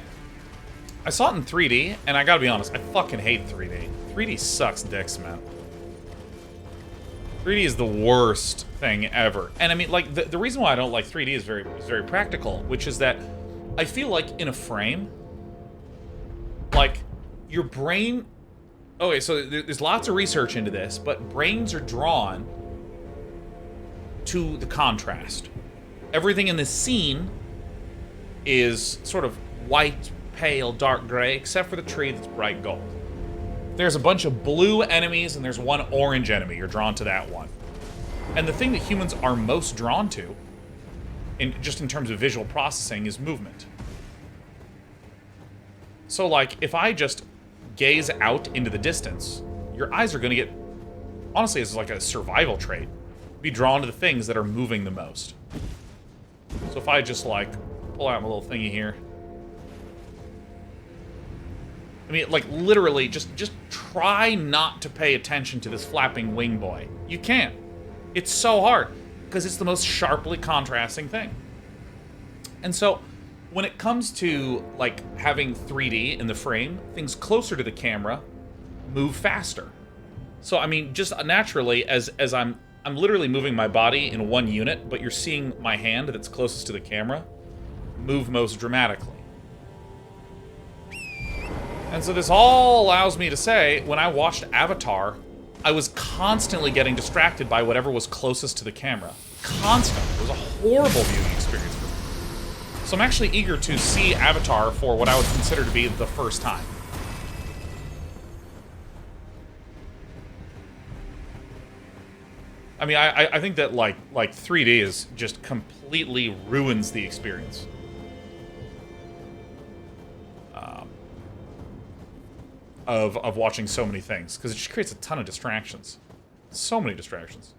Speaker 1: I saw it in 3D, and I gotta be honest, I fucking hate 3D. 3D sucks dicks, man. 3D is the worst thing ever. And I mean, like, the reason why I don't like 3D is very practical, which is that I feel like in a frame, like, your brain... Okay, so there's lots of research into this, but brains are drawn to the contrast. Everything in this scene is sort of white, pale, dark gray, except for the tree that's bright gold. There's a bunch of blue enemies and there's one orange enemy. You're drawn to that one. And the thing that humans are most drawn to, just in terms of visual processing, is movement. So, like, if I just gaze out into the distance, your eyes are going to get, honestly, it's like a survival trait, be drawn to the things that are moving the most. So if I just, like, pull out my little thingy here. I mean, like, literally, just try not to pay attention to this flapping wing boy. You can't. It's so hard, because it's the most sharply contrasting thing. And so, when it comes to, like, having 3D in the frame, things closer to the camera move faster. So, I mean, just naturally, as I'm literally moving my body in one unit, but you're seeing my hand that's closest to the camera move most dramatically. And so this all allows me to say, when I watched Avatar, I was constantly getting distracted by whatever was closest to the camera. Constantly. It was a horrible viewing experience for me. So I'm actually eager to see Avatar for what I would consider to be the first time. I mean, I think that, like 3D is just completely ruins the experience. Of watching so many things, because it just creates a ton of distractions. So many distractions.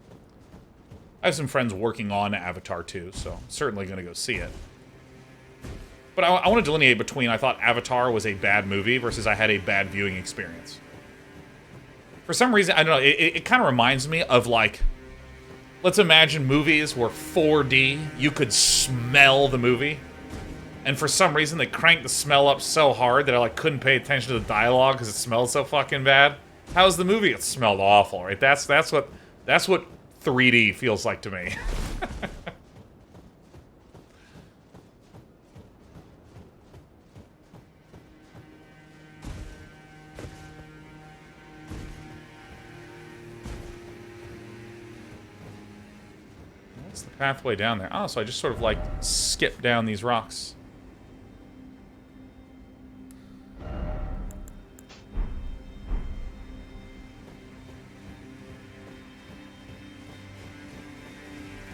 Speaker 1: I have some friends working on Avatar 2, so I'm certainly going to go see it. But I want to delineate between, I thought Avatar was a bad movie versus I had a bad viewing experience. For some reason, I don't know, it kind of reminds me of, like, let's imagine movies were 4D, you could smell the movie. And for some reason, they cranked the smell up so hard that I like couldn't pay attention to the dialogue because it smelled so fucking bad. How's the movie? It smelled awful, right? That's what 3D feels like to me. What's the pathway down there? Oh, so I just sort of like skip down these rocks.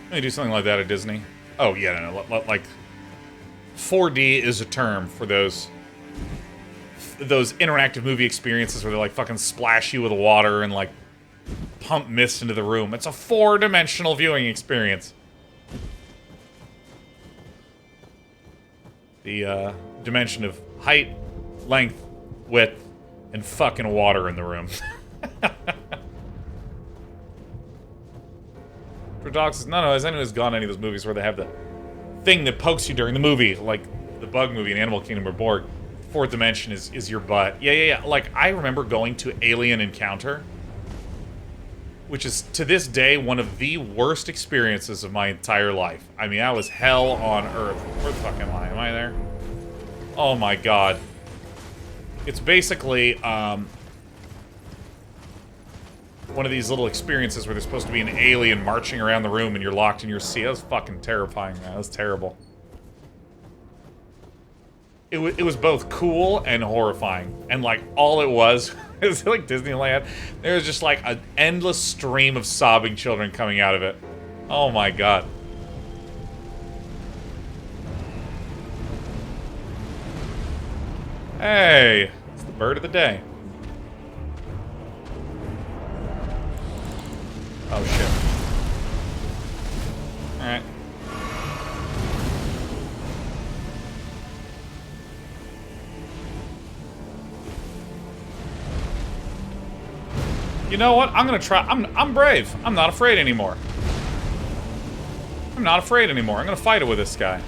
Speaker 1: They do something like that at Disney. Oh yeah, no, like 4D is a term for those interactive movie experiences where they like fucking splash you with water and like pump mist into the room. It's a 4-dimensional viewing experience. The dimension of height, length, width, and fucking water in the room. For dogs, no, has anyone who's gone to any of those movies where they have the thing that pokes you during the movie, like the Bug movie in Animal Kingdom or Borg, 4th dimension is your butt. Yeah. Like, I remember going to Alien Encounter, which is, to this day, one of the worst experiences of my entire life. I mean, that was hell on Earth. Where the fuck am I? Am I there? Oh my god. It's basically, one of these little experiences where there's supposed to be an alien marching around the room and you're locked in your seat. That was fucking terrifying, man. That was terrible. It was both cool and horrifying. And, like, all it was like Disneyland. There was just, like, an endless stream of sobbing children coming out of it. Oh, my God. Hey! It's the bird of the day. Oh, shit. Alright. You know what? I'm gonna try. I'm brave. I'm not afraid anymore. I'm not afraid anymore. I'm gonna fight it with this guy.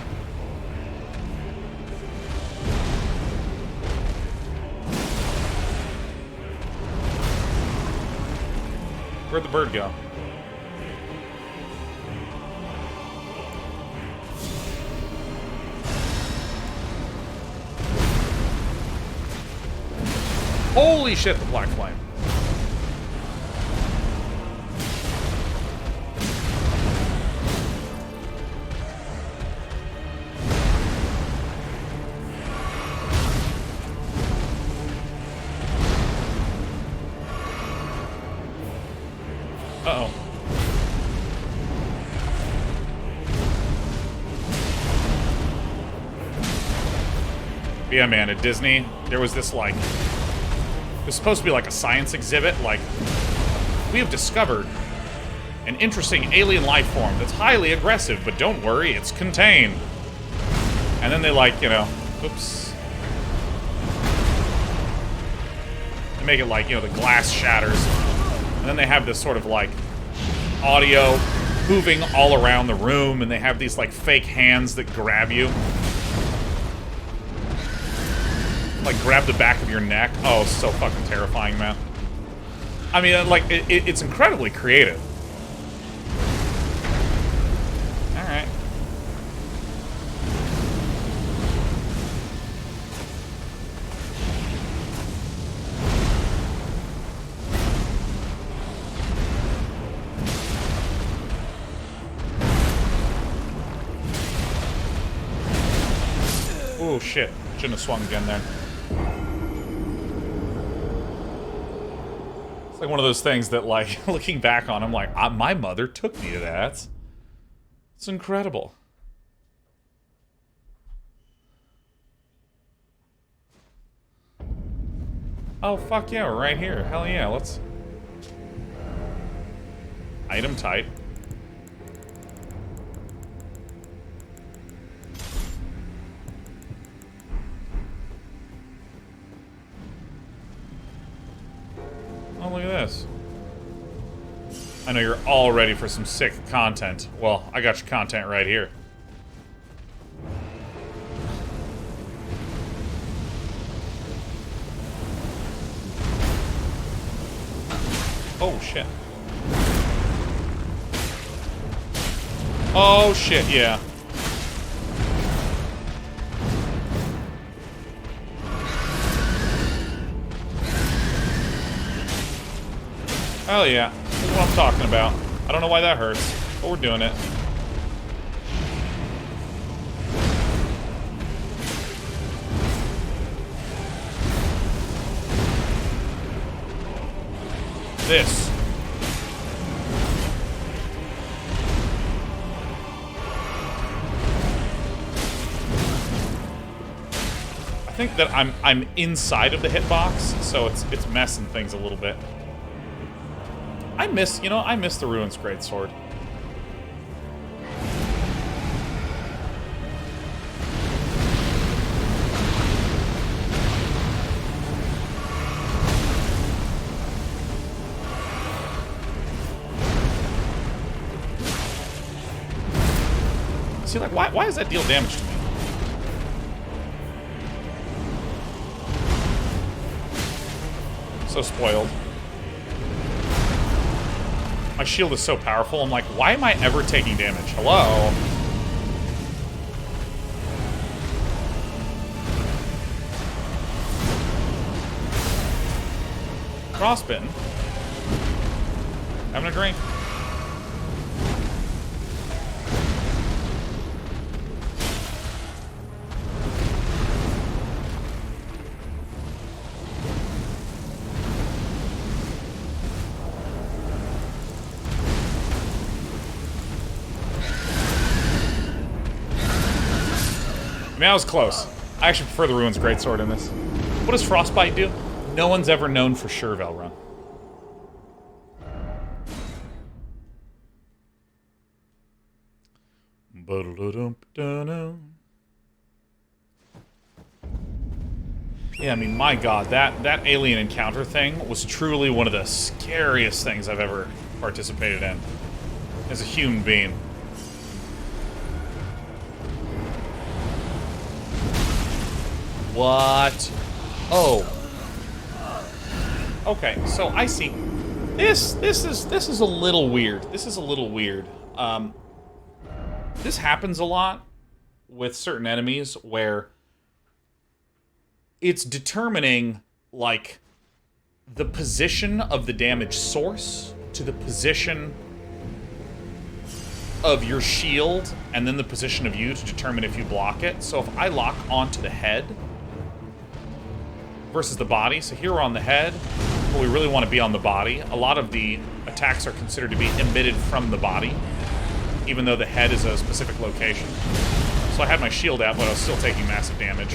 Speaker 1: Where'd the bird go? Holy shit, the black flame. Uh-oh. Yeah, man, at Disney, there was this, like... It was supposed to be like a science exhibit, like... We have discovered an interesting alien life form that's highly aggressive, but don't worry, it's contained. And then they, like, you know... Oops. They make it like, you know, the glass shatters. And then they have this sort of, like, audio moving all around the room, and they have these, like, fake hands that grab you. Like, grab the back of your neck. Oh, so fucking terrifying, man. I mean, like, it's incredibly creative. Alright. Oh, shit. Shouldn't have swung again there. It's like one of those things that, like, looking back on, I'm like, my mother took me to that. It's incredible. Oh, fuck yeah, we're right here. Hell yeah, let's... Item type. Oh, look at this. I know you're all ready for some sick content. Well, I got your content right here. Oh, shit. Oh, shit, yeah. Hell yeah. This is what I'm talking about. I don't know why that hurts, but we're doing it. This. I think that I'm inside of the hitbox, so it's messing things a little bit. I miss the Rune's Greatsword. See, like, why does that deal damage to me? So spoiled. My shield is so powerful, I'm like, why am I ever taking damage? Hello? Frostbitten. Having a drink. I mean, that was close. I actually prefer the Rune's Greatsword in this. What does Frostbite do? No one's ever known for sure, Velrun. Yeah, I mean, my god, that alien encounter thing was truly one of the scariest things I've ever participated in as a human being. What? Oh. Okay, so I see. This is a little weird. This is a little weird. This happens a lot with certain enemies where it's determining, like, the position of the damage source to the position of your shield and then the position of you to determine if you block it. So if I lock onto the head versus the body, so here we're on the head, but we really want to be on the body. A lot of the attacks are considered to be emitted from the body, even though the head is a specific location. So I had my shield out, but I was still taking massive damage.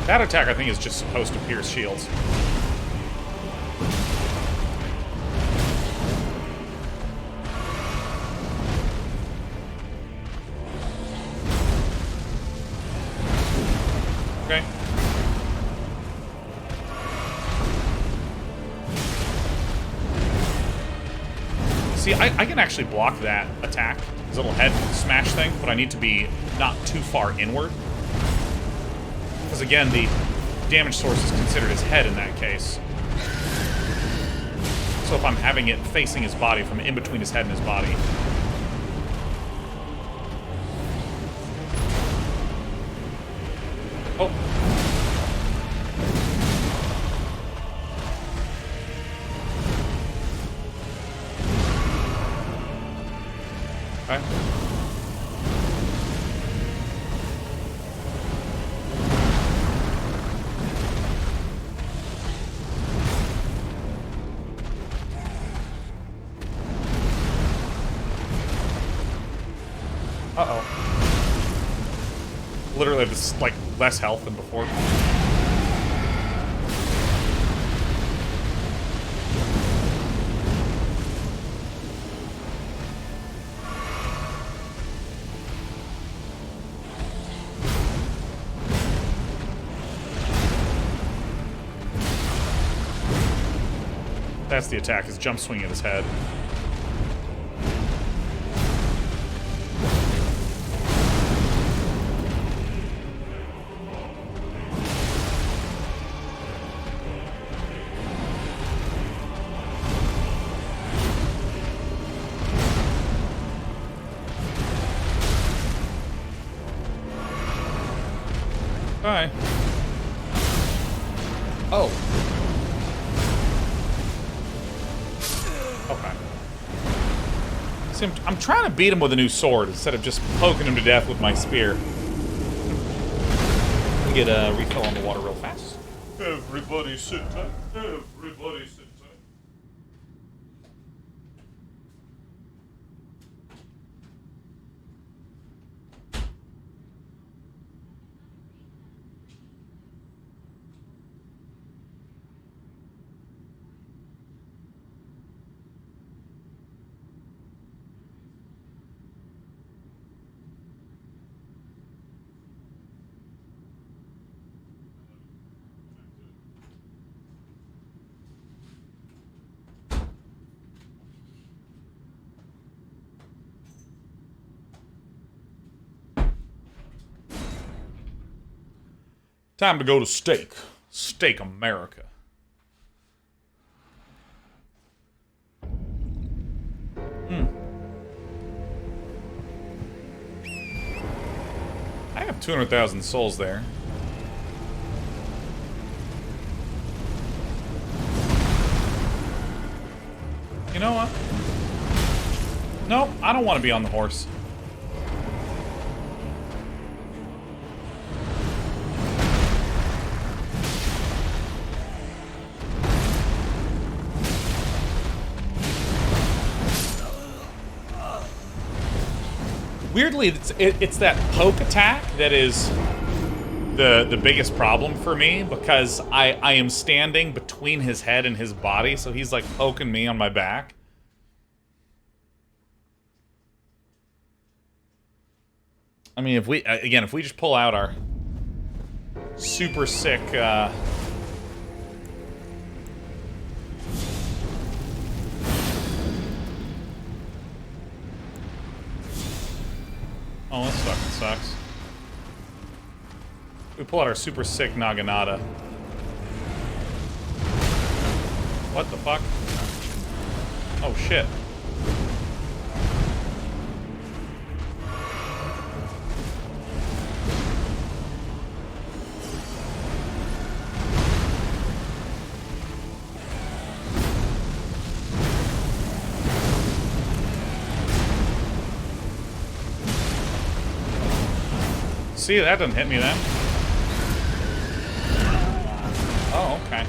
Speaker 1: That attack, I think, is just supposed to pierce shields. Okay. See, I can actually block that attack, his little head smash thing, but I need to be not too far inward. Because again, the damage source is considered his head in that case. So if I'm having it facing his body from in between his head and his body. Oh. Okay. Uh-oh. Literally have this, like, less health than before. That's the attack, is jump swing at his head. Hi. Oh. Okay. See, I'm trying to beat him with a new sword instead of just poking him to death with my spear. Let me get a refill on the water real fast. Everybody sit tight. Everybody sit tight. Time to go to Steak. Steak America. I have 200,000 souls there. You know what? Nope, I don't want to be on the horse. Weirdly, it's that poke attack that is the biggest problem for me, because I am standing between his head and his body, so he's like poking me on my back. I mean, if we just pull out our super sick oh, this fucking sucks. We pull out our super sick Naginata. What the fuck? Oh shit. See, that doesn't hit me then. Oh, okay.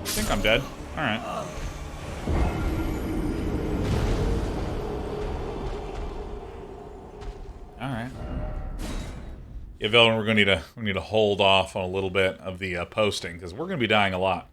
Speaker 1: I think I'm dead. Alright. Alright. Yeah, Velden, we need to hold off on a little bit of the posting, because we're gonna be dying a lot.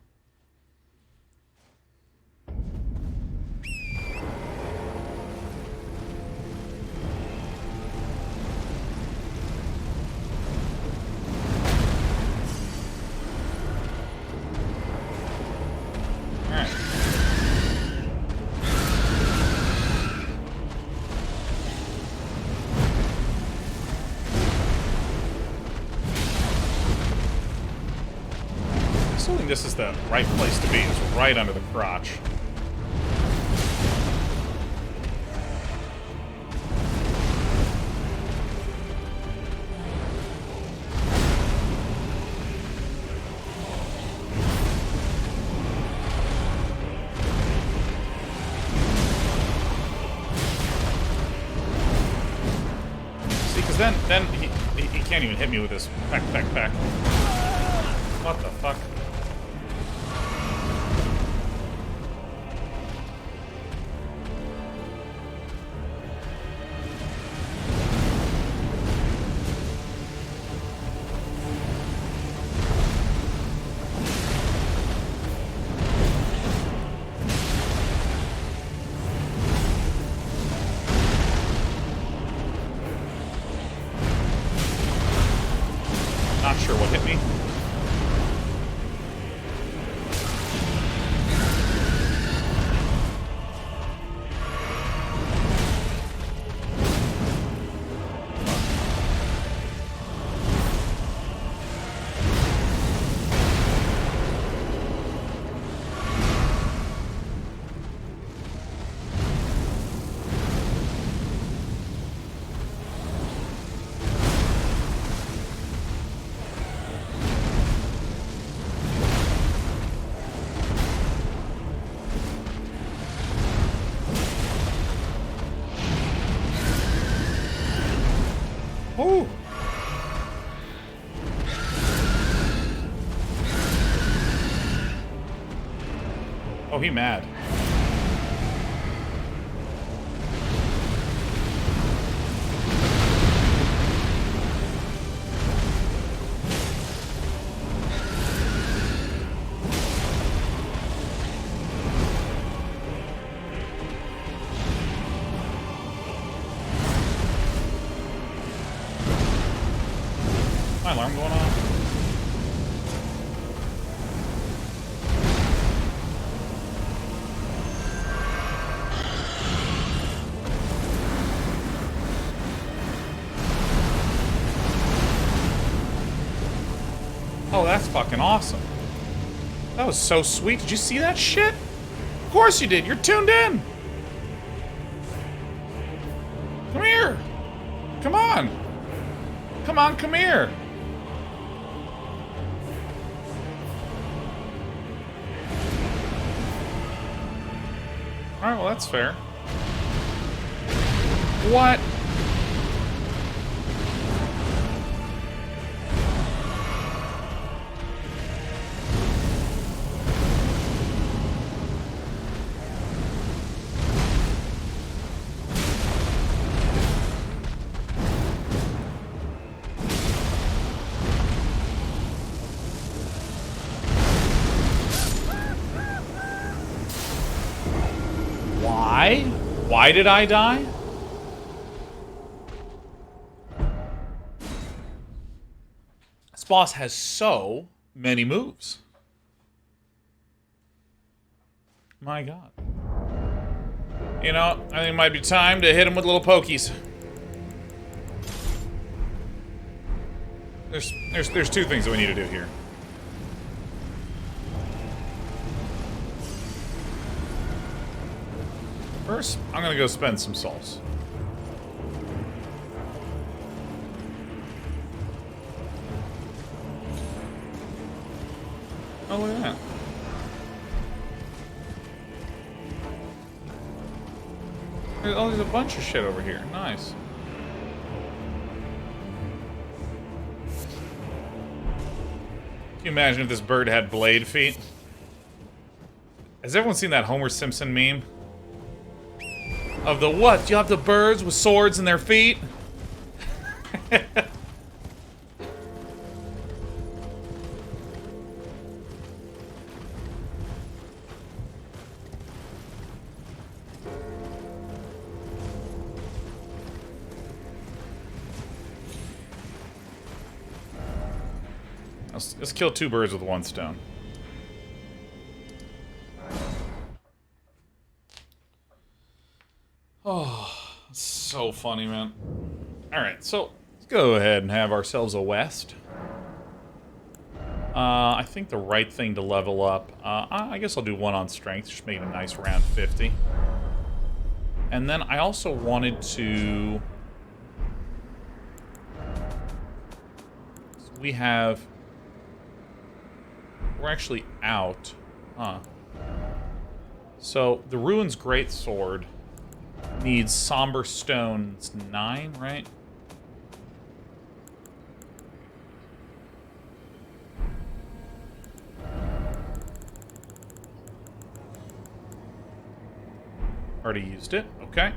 Speaker 1: This is the right place to be. It's right under the crotch. See, because then he can't even hit me with his peck. What the fuck? Not sure what hit me. Oh, he mad. My alarm going off? Oh, that's fucking awesome. That was so sweet. Did you see that shit? Of course you did. You're tuned in. Come here. Come on. Come on, come here. Alright, well, that's fair. What? Why? Why did I die? This boss has so many moves. My god. You know, I think it might be time to hit him with little pokies. There's two things that we need to do here. First, I'm gonna go spend some souls. Oh, look at that. There's a bunch of shit over here. Nice. Can you imagine if this bird had blade feet? Has everyone seen that Homer Simpson meme? Of the what? You have the birds with swords in their feet? Let's kill two birds with one stone. Oh, so funny, man. Alright, so let's go ahead and have ourselves a west. I think the right thing to level up, I guess I'll do one on strength, just make it a nice round 50. And then I also wanted to... So we have... We're actually out. Huh. So, the Rune's Greatsword needs Somber Stone. It's 9, right? Already used it. Okay.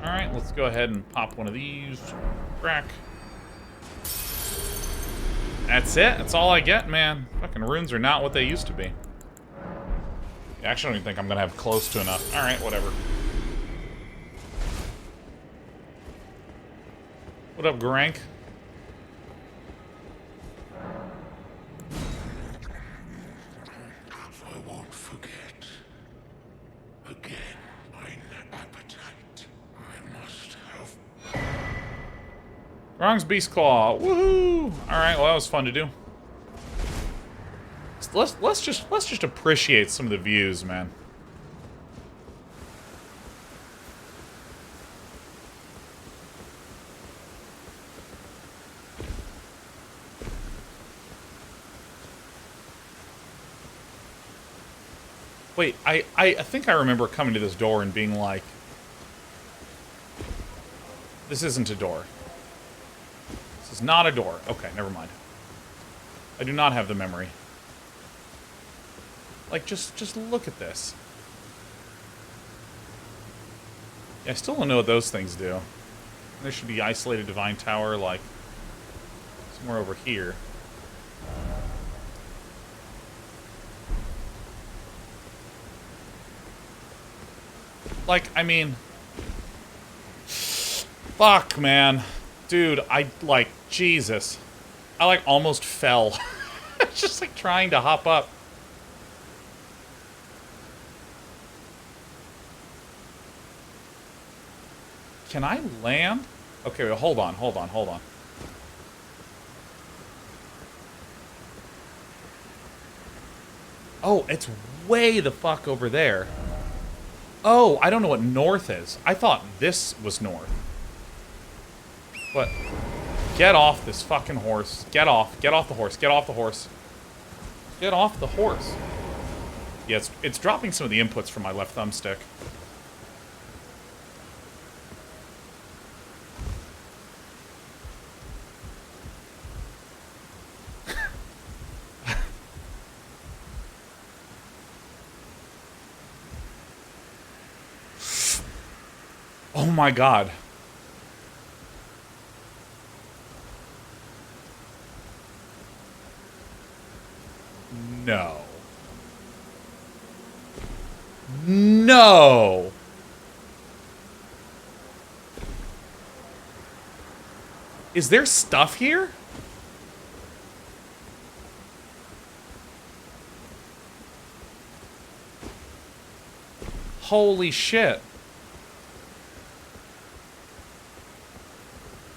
Speaker 1: Alright, let's go ahead and pop one of these. Crack. That's it. That's all I get, man. Fucking runes are not what they used to be. Actually, I don't even think I'm gonna have close to enough. Alright, whatever. What up, Grank?
Speaker 2: I won't forget. Again, mine appetite. I must have.
Speaker 1: Wrong's Beast Claw. Woohoo! Alright, well that was fun to do. Let's just appreciate some of the views, man. Wait, I think I remember coming to this door and being like, this isn't a door. This is not a door. Okay, never mind. I do not have the memory. Like, just look at this. Yeah, I still don't know what those things do. There should be isolated divine tower, like, somewhere over here. Like, I mean... Fuck, man. Dude, like, Jesus. I, like, almost fell. Just, like, trying to hop up. Can I land? Okay, wait, hold on. Oh, it's way the fuck over there. Oh, I don't know what north is. I thought this was north. But, get off this fucking horse. Get off the horse. Get off the horse. Get off the horse. Yeah, it's dropping some of the inputs from my left thumbstick. Oh my god. No. No! Is there stuff here? Holy shit.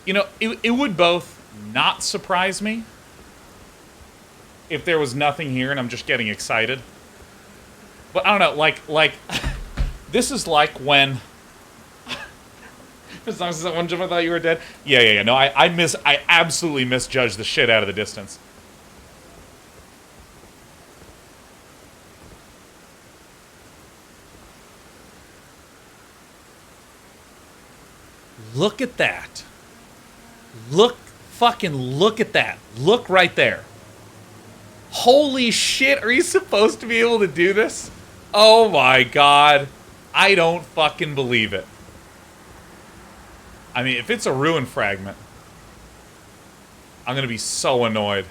Speaker 1: You know, it would both not surprise me if there was nothing here and I'm just getting excited. But I don't know, like, this is like when... As long as that one jump I thought you were dead. Yeah, no, I absolutely misjudged the shit out of the distance. Look at that. Fucking look at that. Look right there. Holy shit, are you supposed to be able to do this? Oh my god. I don't fucking believe it. I mean, if it's a Rune fragment, I'm gonna be so annoyed.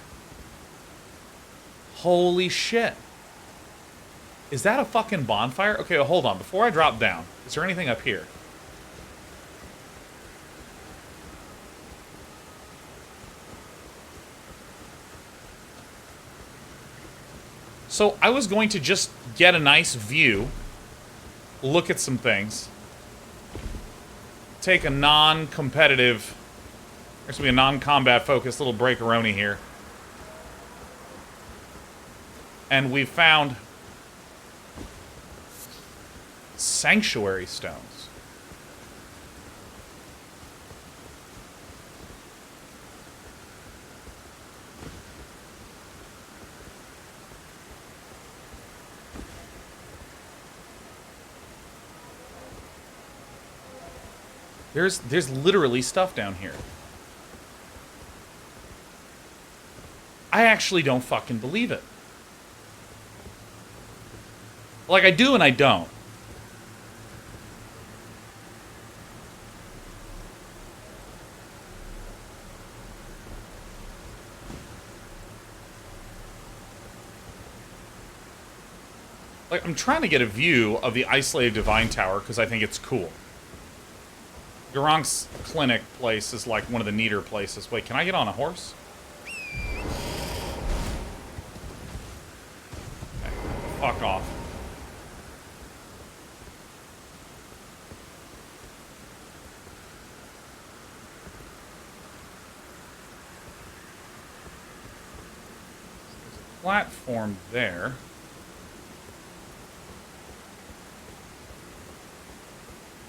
Speaker 1: Holy shit. Is that a fucking bonfire? Okay, well, hold on. Before I drop down, is there anything up here? So I was going to just get a nice view, look at some things, take a non-competitive, there's going to be a non-combat focused little breakaroni here. And we found sanctuary stones. There's literally stuff down here. I actually don't fucking believe it. Like, I do and I don't. Like, I'm trying to get a view of the isolated divine tower because I think it's cool. Gurank's clinic place is like one of the neater places. Wait, can I get on a horse? Okay, fuck off. There's a platform there.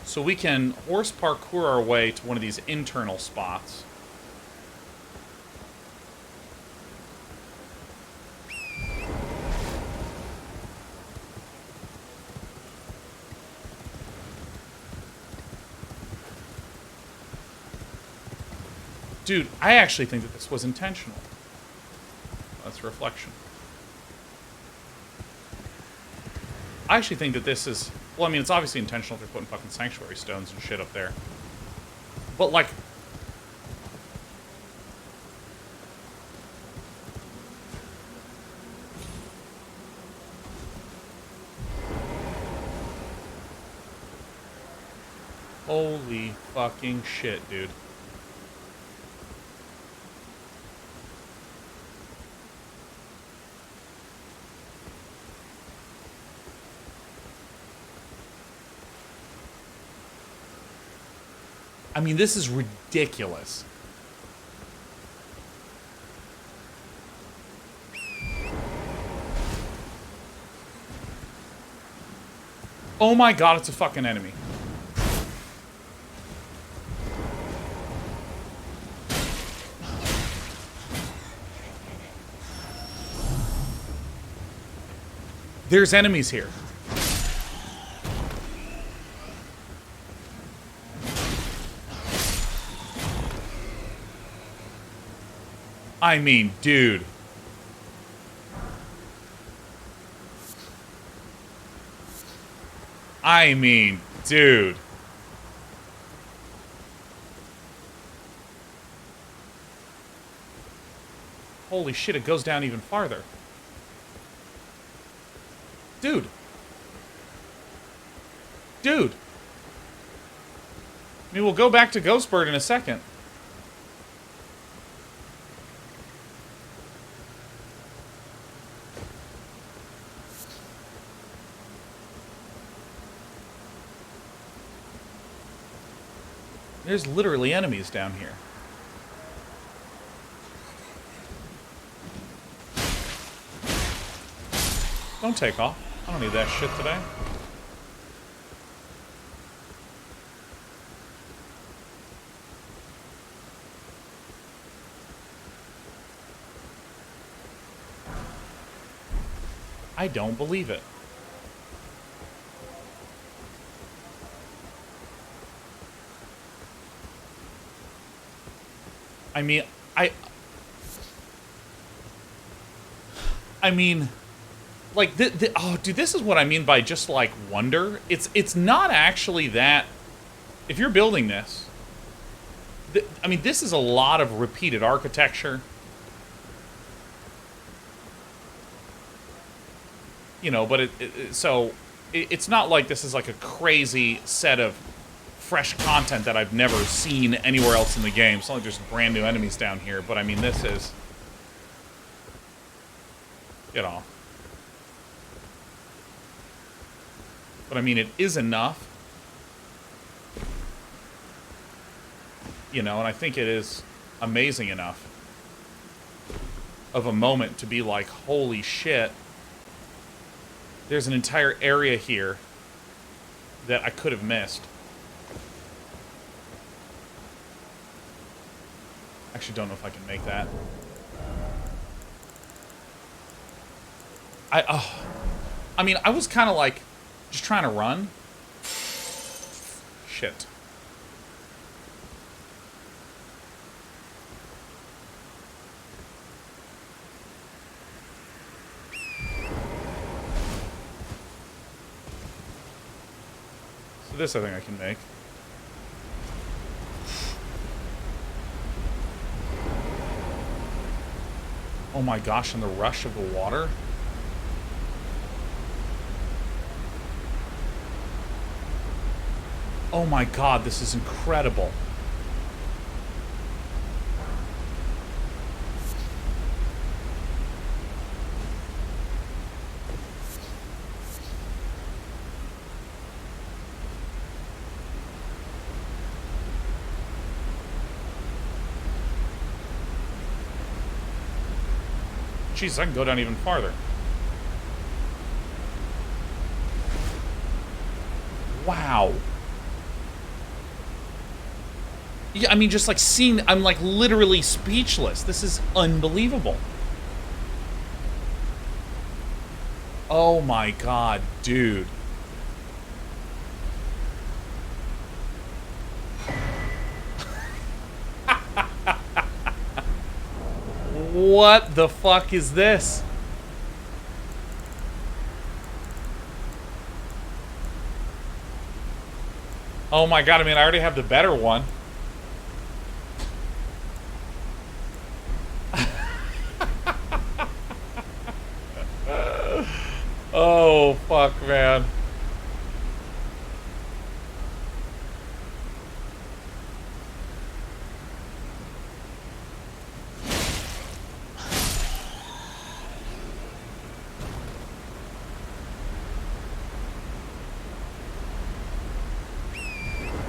Speaker 1: So we can horse parkour our way to one of these internal spots. Dude, I actually think that this was intentional. That's reflection. I actually think that this is... Well, I mean, it's obviously intentional if they're putting fucking sanctuary stones and shit up there. But, like... Holy fucking shit, dude. I mean, this is ridiculous. Oh my god, it's a fucking enemy. There's enemies here. I mean, dude. I mean, dude. Holy shit, it goes down even farther. Dude. Dude. I mean, we'll go back to Ghostbird in a second. There's literally enemies down here. Don't take off. I don't need that shit today. I don't believe it. I mean, I mean, like, oh, dude, this is what I mean by just, like, wonder. It's not actually that, if you're building this, I mean, this is a lot of repeated architecture. You know, but it's not like this is, like, a crazy set of fresh content that I've never seen anywhere else in the game. It's not like there's brand new enemies down here, but I mean, this is, you know. But I mean, it is enough. You know, and I think it is amazing enough of a moment to be like, holy shit, there's an entire area here that I could have missed. Actually, don't know if I can make that. I mean, I was kind of like just trying to run. Shit. So this I think I can make. Oh my gosh, and the rush of the water. Oh my god, this is incredible. Jesus, I can go down even farther. Wow. Yeah, I mean, just like seeing, I'm like literally speechless. This is unbelievable. Oh my god, dude. What the fuck is this? Oh my god, I mean, I already have the better one. Oh, fuck, man.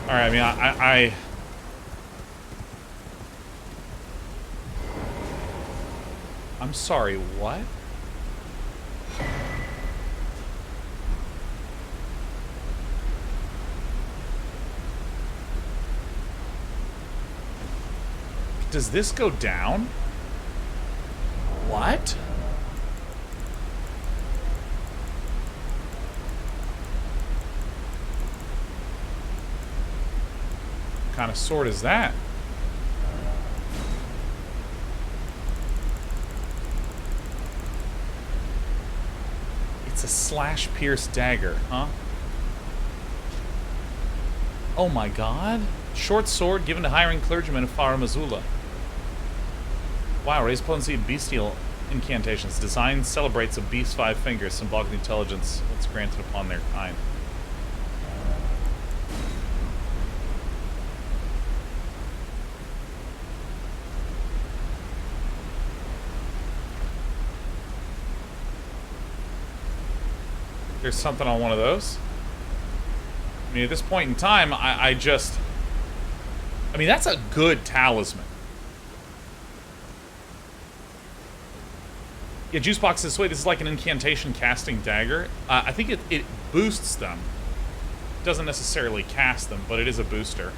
Speaker 1: Alright, I mean, I'm sorry, what? Does this go down? What? What kind of sword is that? It's a slash-pierce dagger, huh? Oh my god. Short sword given to hiring clergymen of Fara Missoula. Wow, raise potency of bestial incantations. Design celebrates a beast's 5 fingers, symbolic intelligence that's granted upon their kind. There's something on one of those. I mean, at this point in time, I mean, that's a good talisman. Yeah, Juicebox says, wait, this is like an incantation casting dagger. I think it boosts them. It doesn't necessarily cast them, but it is a booster.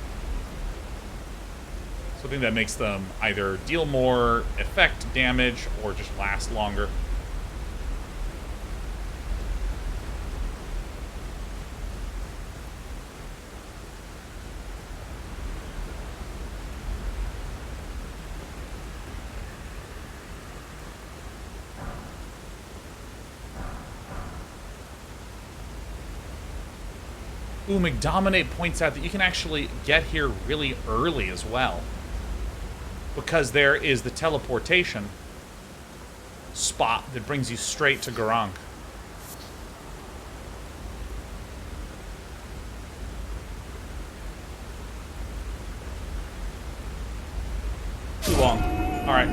Speaker 1: So I think that makes them either deal more effect damage or just last longer. Ooh, McDominate points out that you can actually get here really early as well. Because there is the teleportation spot that brings you straight to Garang. Too long. Alright.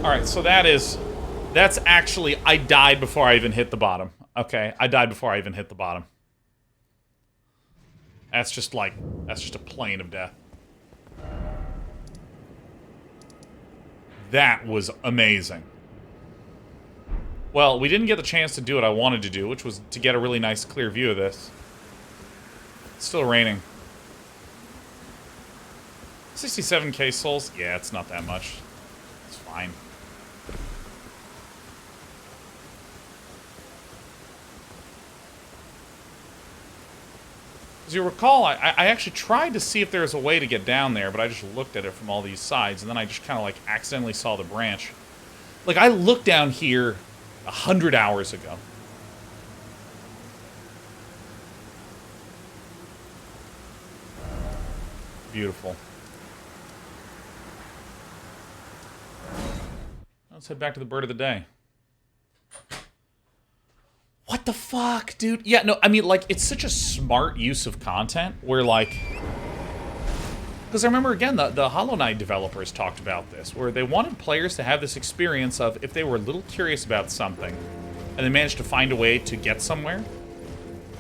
Speaker 1: Alright, so that's actually, I died before I even hit the bottom. Okay, I died before I even hit the bottom. That's just a plane of death. That was amazing. Well, we didn't get the chance to do what I wanted to do, which was to get a really nice clear view of this. It's still raining. 67k souls? Yeah, it's not that much. It's fine. As you recall, I actually tried to see if there was a way to get down there, but I just looked at it from all these sides, and then I just kind of, like, accidentally saw the branch. Like, I looked down here 100 hours ago. Beautiful. Let's head back to the bird of the day. What the fuck, dude? Yeah, no, I mean, like, it's such a smart use of content where, like... Because I remember, again, the Hollow Knight developers talked about this, where they wanted players to have this experience of, if they were a little curious about something, and they managed to find a way to get somewhere,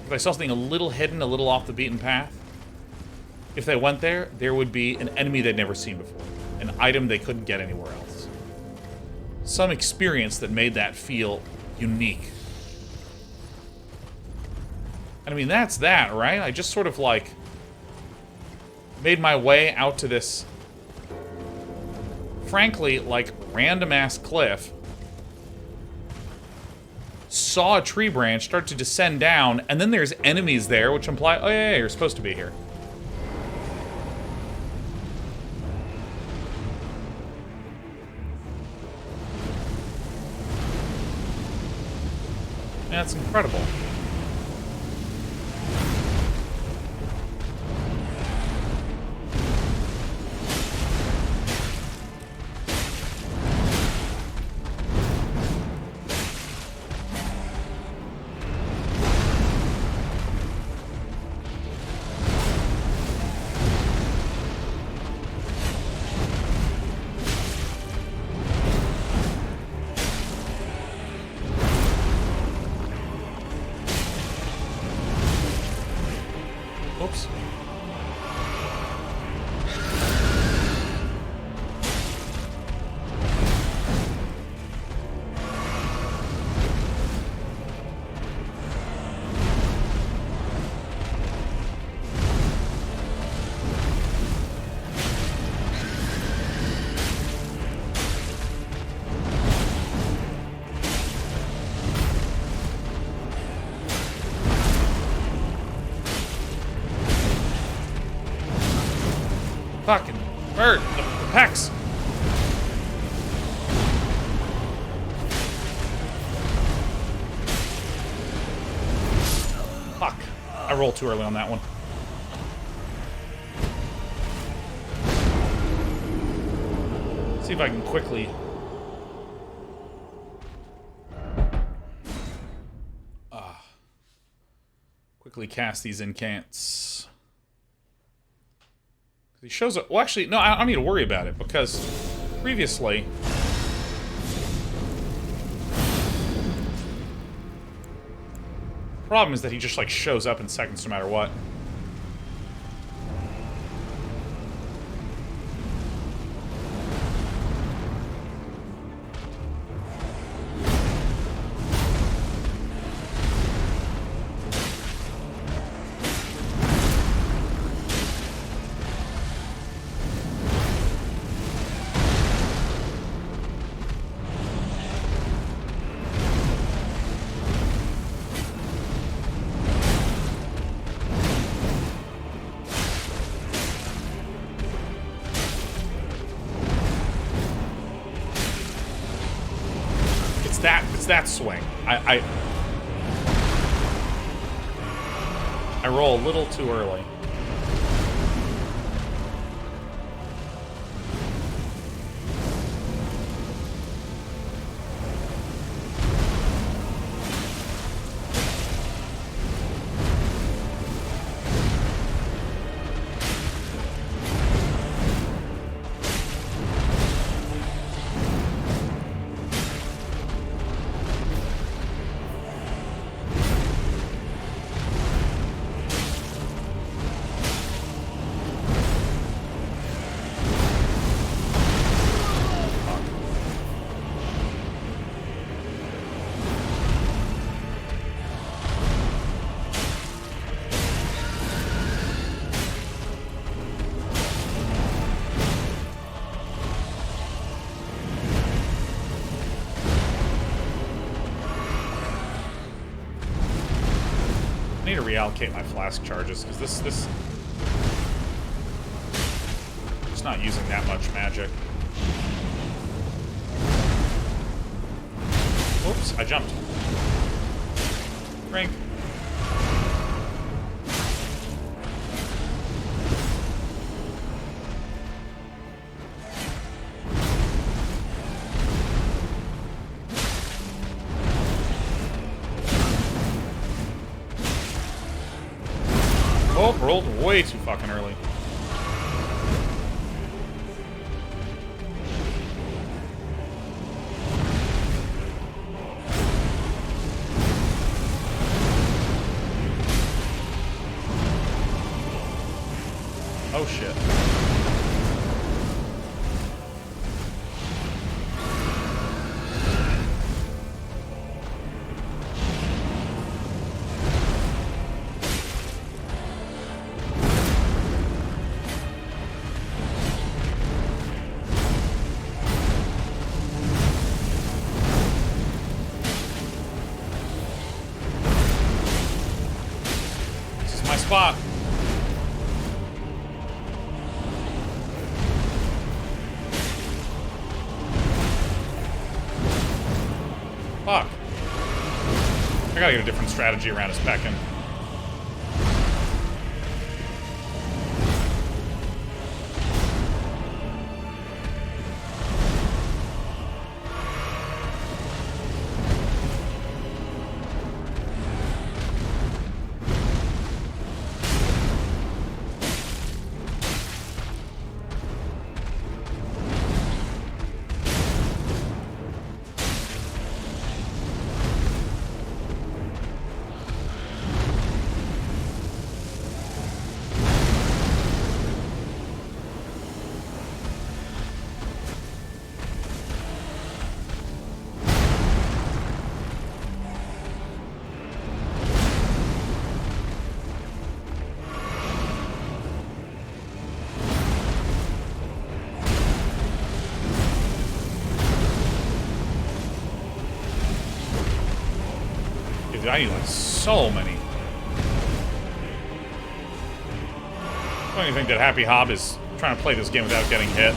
Speaker 1: if they saw something a little hidden, a little off the beaten path, if they went there, there would be an enemy they'd never seen before, an item they couldn't get anywhere else. Some experience that made that feel unique. And I mean, that's that, right? I just sort of, like, made my way out to this, frankly, like, random-ass cliff, saw a tree branch start to descend down, and then there's enemies there, which imply, oh yeah, you're supposed to be here. That's incredible. Fucking bird. The pecs. Fuck. I rolled too early on that one. See if I can quickly... quickly cast these incants. He shows up... Well, actually, no, I don't need to worry about it, because previously... the problem is that he just, like, shows up in seconds no matter what. It's that swing. I roll a little too early. I need to reallocate my flask charges, because this it's not using that much magic. Whoops, I jumped. Drink. Oh, rolled way too fucking early. Oh shit. Spot. Fuck. I gotta get a different strategy around his pecking. I need like so many. Don't you think that Happy Hob is trying to play this game without getting hit.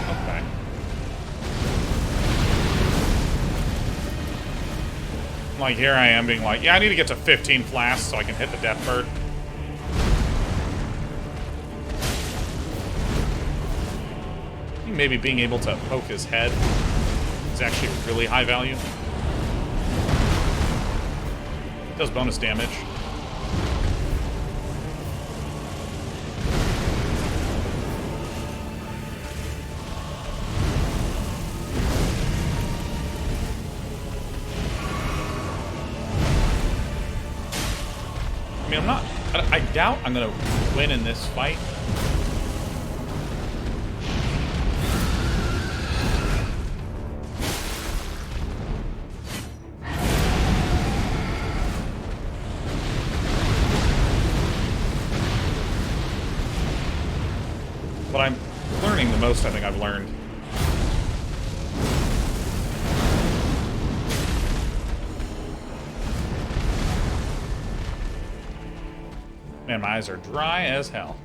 Speaker 1: Okay. Like, here I am being like, yeah, I need to get to 15 flasks so I can hit the death bird. Maybe being able to poke his head is actually really high value. Does bonus damage. I mean, I doubt I'm gonna win in this fight. But I'm learning the most I think I've learned. Man, my eyes are dry as hell.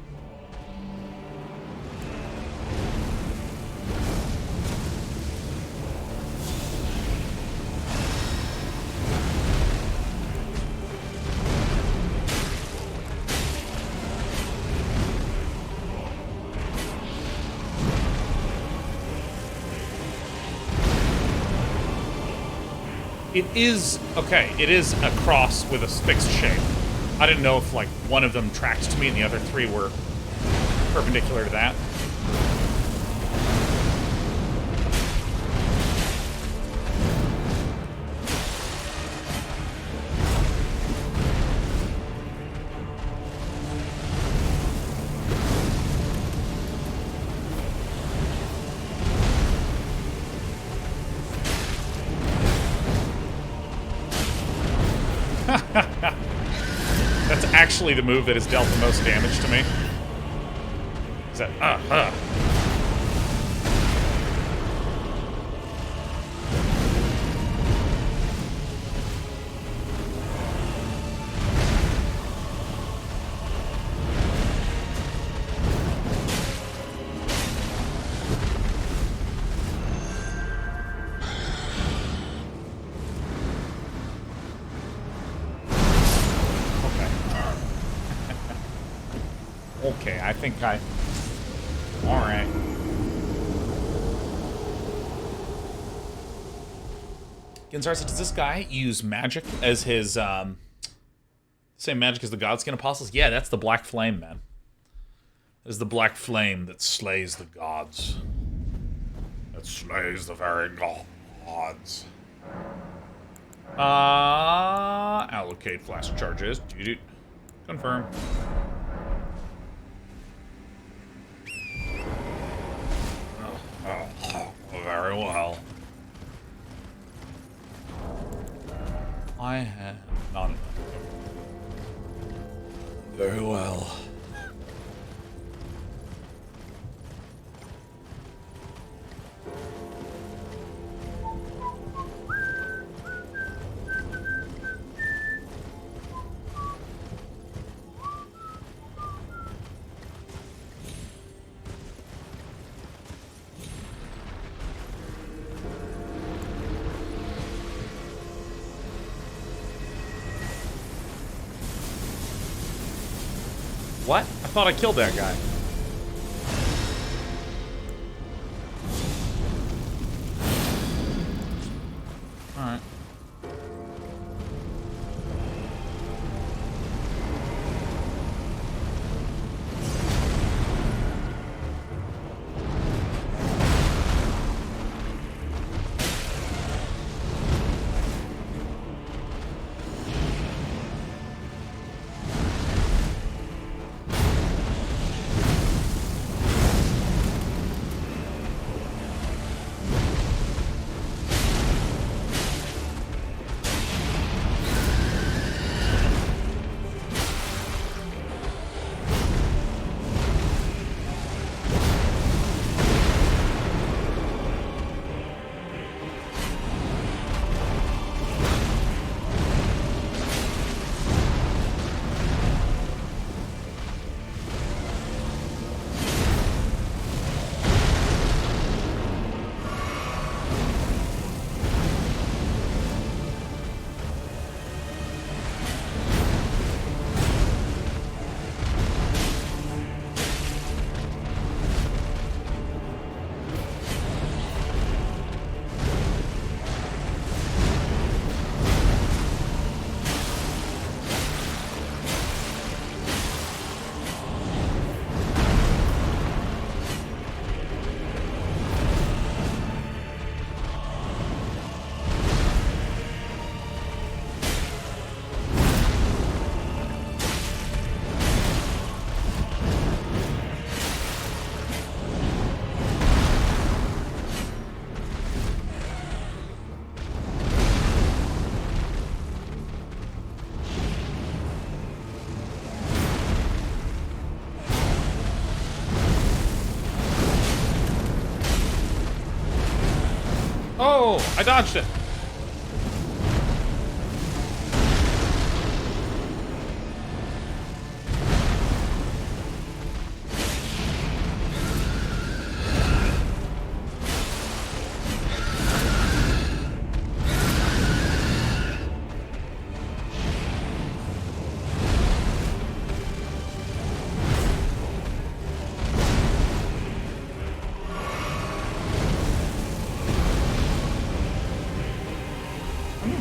Speaker 1: It is, okay, it is a cross with a fixed shape. I didn't know if, like, one of them tracked to me and the other three were perpendicular to that. That's actually the move that has dealt the most damage to me. Is that Okay, I think I... Alright. Ginzar said, does this guy use magic as his, same magic as the Godskin Apostles? Yeah, that's the Black Flame, man. It's the Black Flame that slays the gods. That slays the very gods. Allocate flask charges. Confirm. Very well. I have none. Very well. What? I thought I killed that guy. Alright. Oh, I dodged it.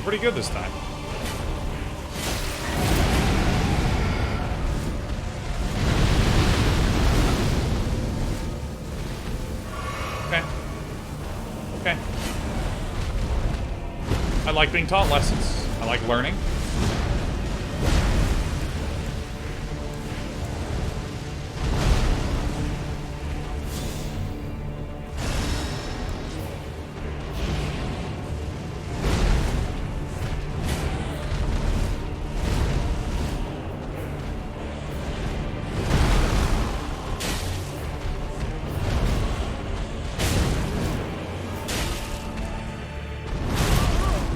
Speaker 1: Pretty good this time. Okay. Okay. I like being taught lessons. I like learning.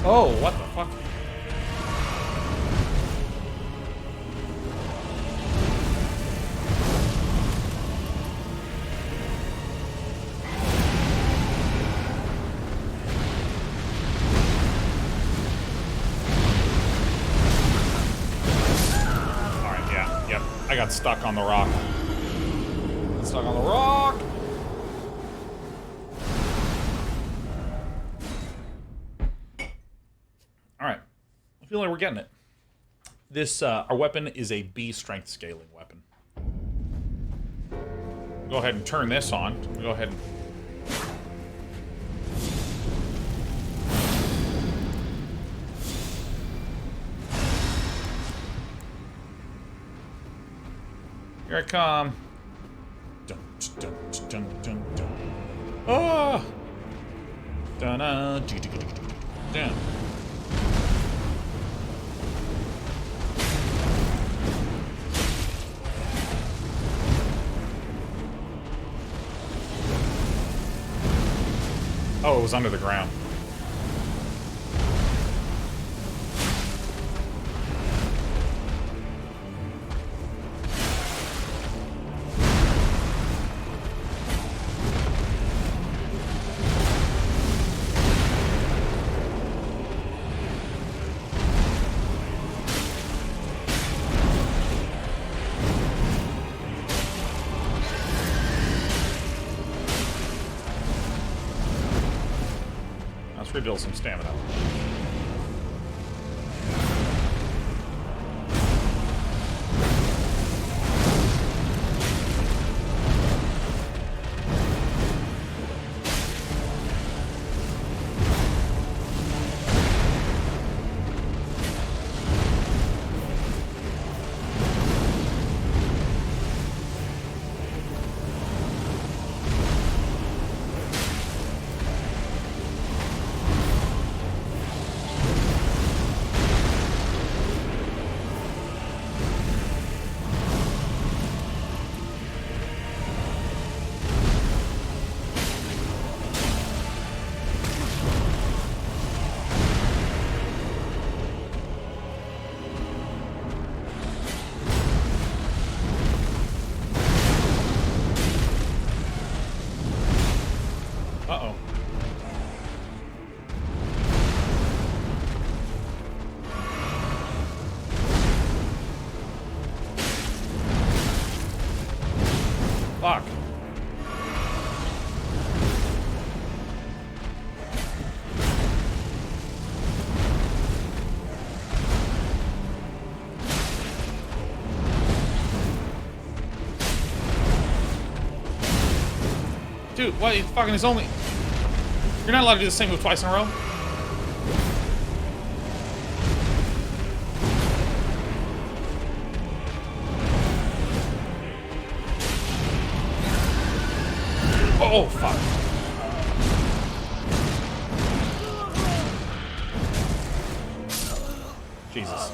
Speaker 1: Oh, what the fuck? Alright, yeah, yep. I got stuck on the rock. Stuck on the rock! Alright. I feel like we're getting it. This, our weapon is a B strength scaling weapon. Go ahead and turn this on. Go ahead and... Here I come. Dun, dun, dun, dun, dun. Ah! Dun, down. Oh, it was under the ground. Rebuild some stamina. Uh-oh. Fuck. Dude, what? It's fucking is only... You're not allowed to do the same move twice in a row? Oh, fuck. Jesus.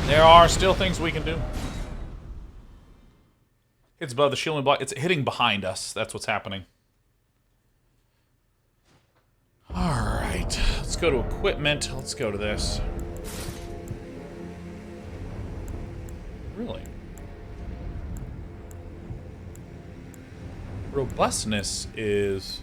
Speaker 1: There are still things we can do. It's above the shielding block. It's hitting behind us. That's what's happening. Alright. Let's go to equipment. Let's go to this. Really? Robustness is...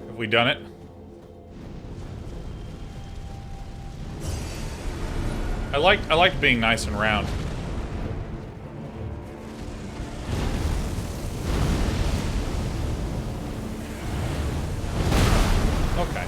Speaker 1: Have we done it? I liked being nice and round. Okay.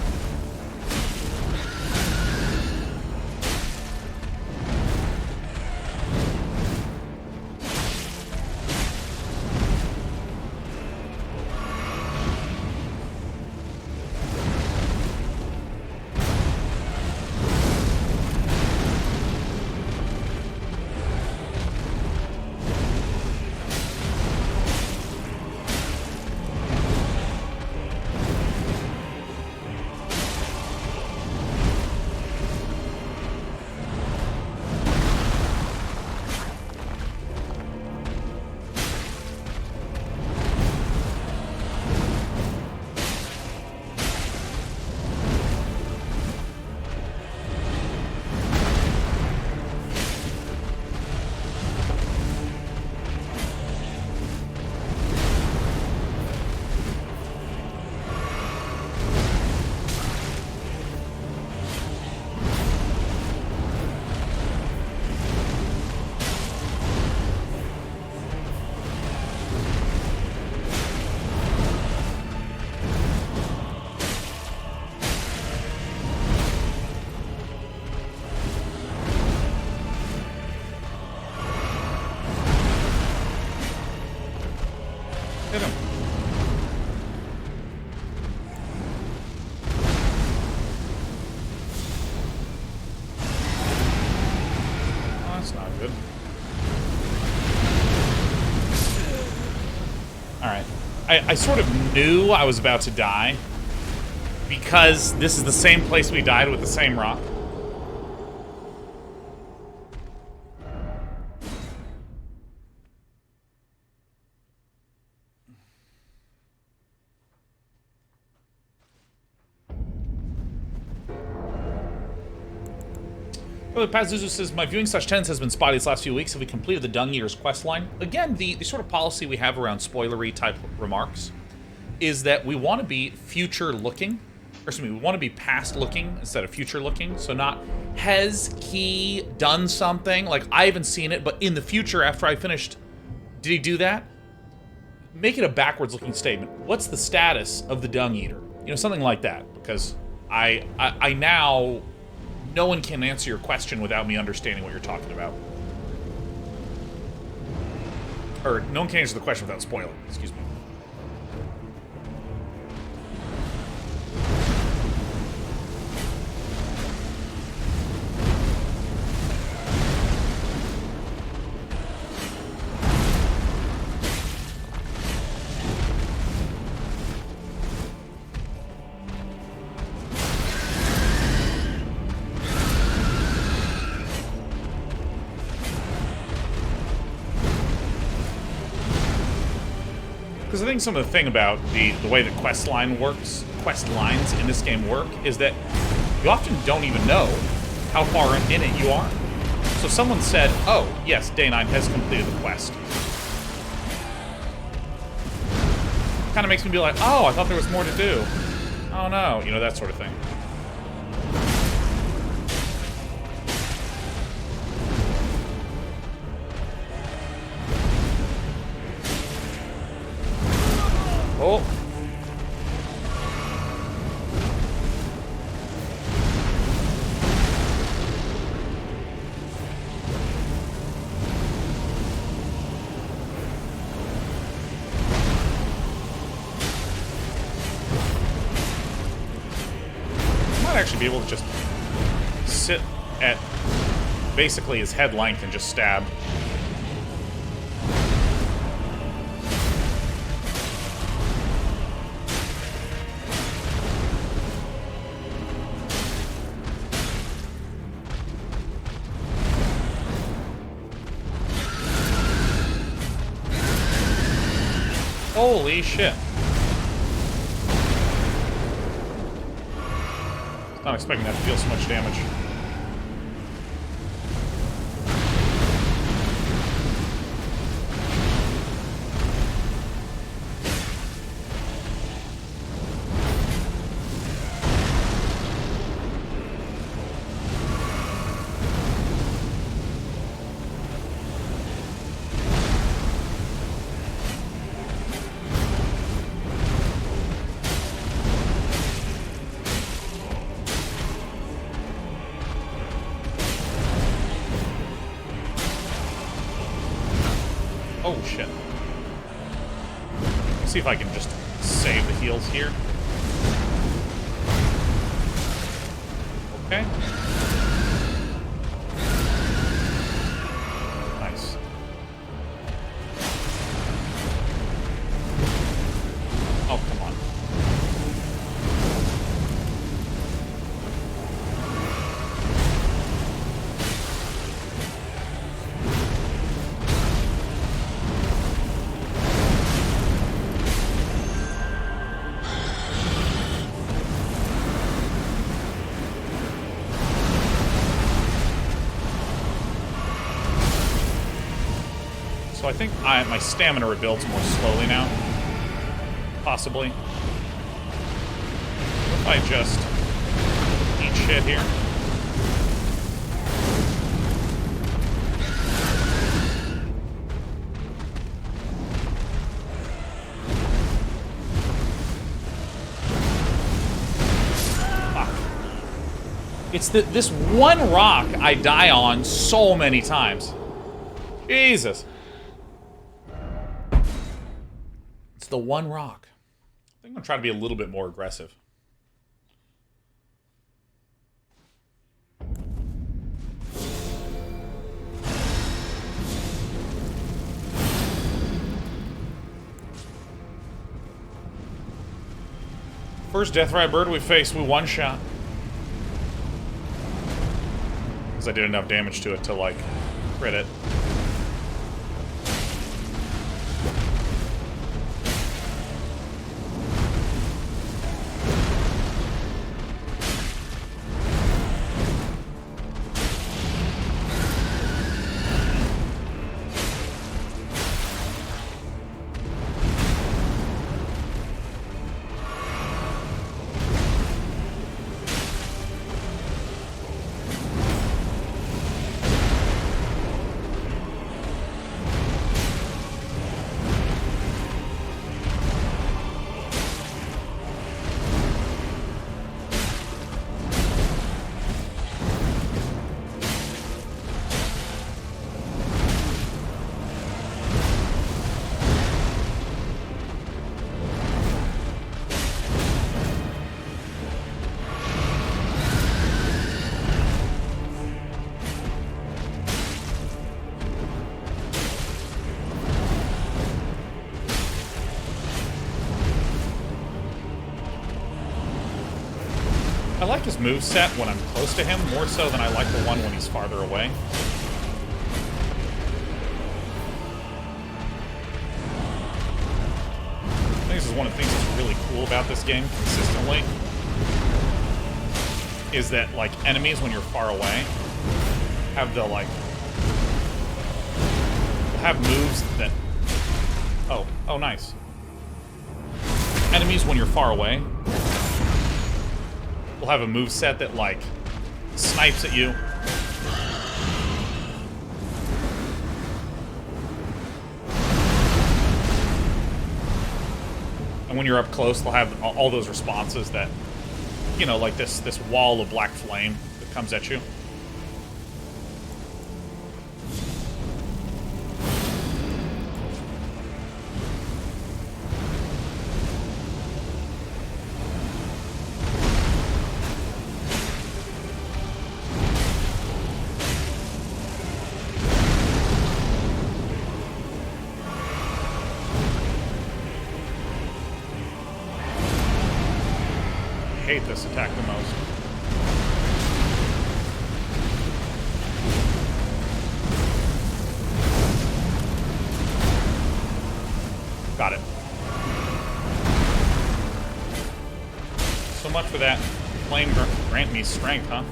Speaker 1: Hit him. Oh, that's not good. Alright. I sort of knew I was about to die because this is the same place we died with the same rock. Pazuzu says, my viewing /10s has been spotty these last few weeks. Have we completed the Dung Eater's quest line? Again, the sort of policy we have around spoilery type remarks is that we want to be future looking. Or excuse me, we want to be past looking instead of future looking. So not, has he done something? Like, I haven't seen it, but in the future after I finished, did he do that? Make it a backwards looking statement. What's the status of the Dung Eater? You know, something like that. Because I now... No one can answer your question without me understanding what you're talking about. Or, no one can answer the question without spoiling. Excuse me. Because I think some of the thing about the way that quest lines in this game work is that you often don't even know how far in it you are. So someone said, oh, yes, Day 9 has completed the quest. Kind of makes me be like, oh, I thought there was more to do. Oh no, you know, that sort of thing. Oh. should be able to just sit at basically his head length and just stab. Holy shit. Not expecting that to deal so much damage. Oh, shit. Let's see if I can just save the heals here. Okay. Nice. Oh, come on. So I think my stamina rebuilds more slowly now. Possibly. What if I just eat shit here? Fuck. It's this one rock I die on so many times. Jesus. The one rock. I think I'm gonna try to be a little bit more aggressive. First Deathrite bird we faced, we one-shot. Because I did enough damage to it to, like, crit it. I like his moveset when I'm close to him, more so than I like the one when he's farther away. I think this is one of the things that's really cool about this game, consistently, is that, like, enemies, when you're far away, have the, like, have moves that... Oh, nice. Enemies, when you're far away, will have a moveset that, like, snipes at you. And when you're up close, they'll have all those responses that, you know, like this wall of black flame that comes at you. hate this attack the most. Got it. So much for that flame grant me strength, huh?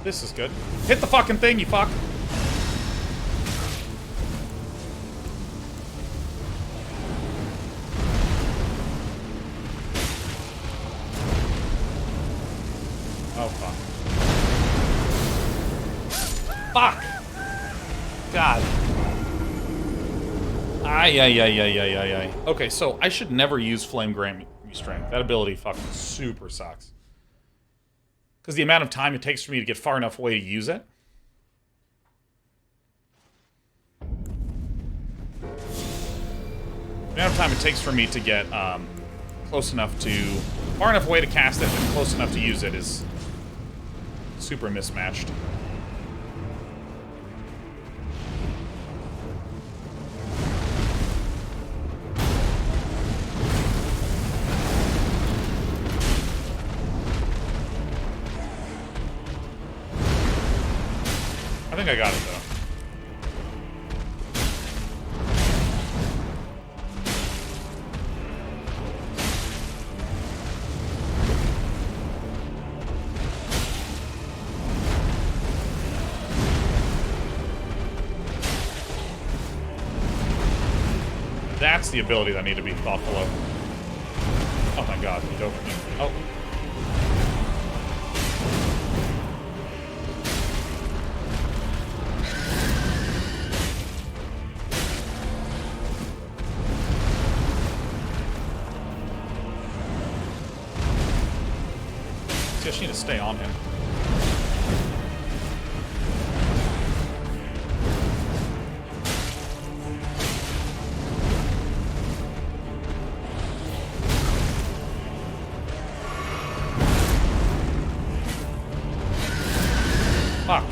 Speaker 1: This is good. Hit the fucking thing, you fuck! Oh, fuck. Fuck! God. Ay, ay, ay, ay, ay, ay, ay. Okay, so I should never use Flame Grant Me Strength. That ability fucking super sucks. Because the amount of time it takes for me to get far enough away to use it. The amount of time it takes for me to get close enough to... far enough away to cast it and close enough to use it is super mismatched. I think I got it, though. That's the ability that I need to be thoughtful of. Oh my god, dopamine. Oh. I just need to stay on him. Fuck.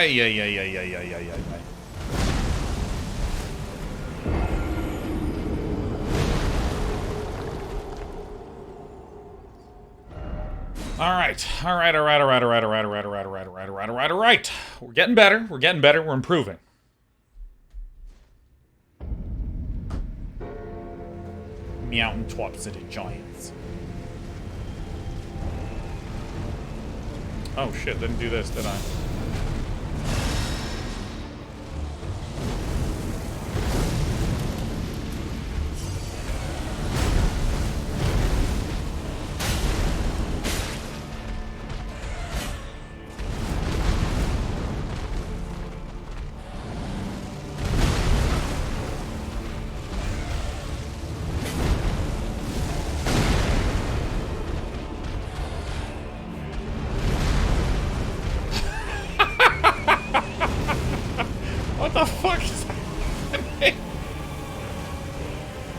Speaker 1: Ay, ay, ay, ay, ay, ay, ay, ay. Alright. Alright, alright, alright, alright, alright, alright, alright, alright, alright, alright, alright, alright. We're getting better. We're getting better. We're improving. Mountaintops and giants. Oh shit, didn't do this, did I? What the fuck is happening?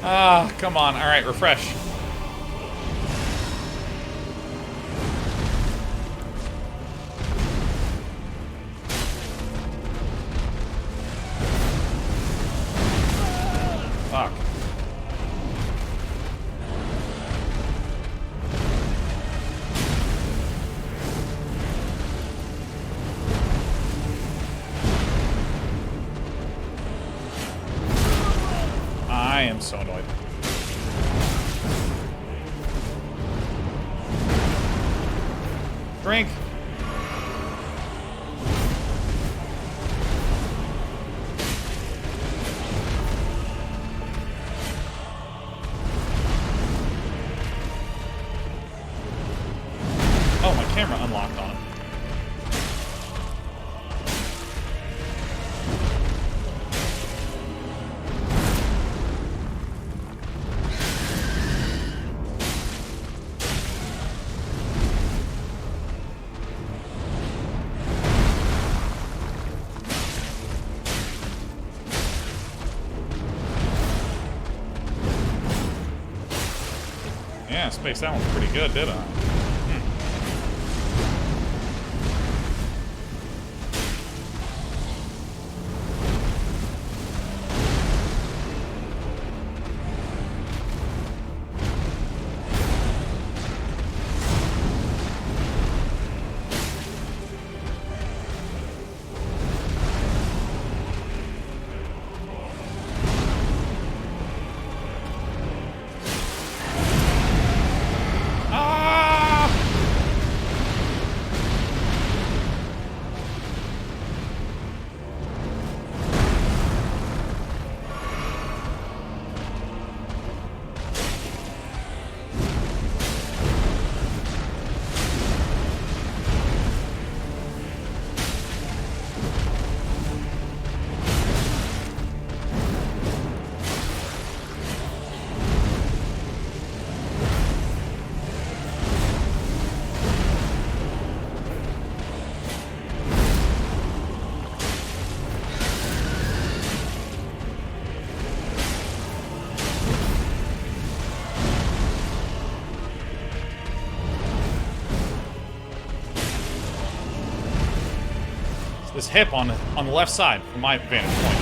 Speaker 1: Ah, come on. Alright, refresh. Fuck. I am so annoyed. Drink. Oh, my camera unlocked on him. Yeah, spaced that one pretty good, did I? This hip on the left side from my vantage point.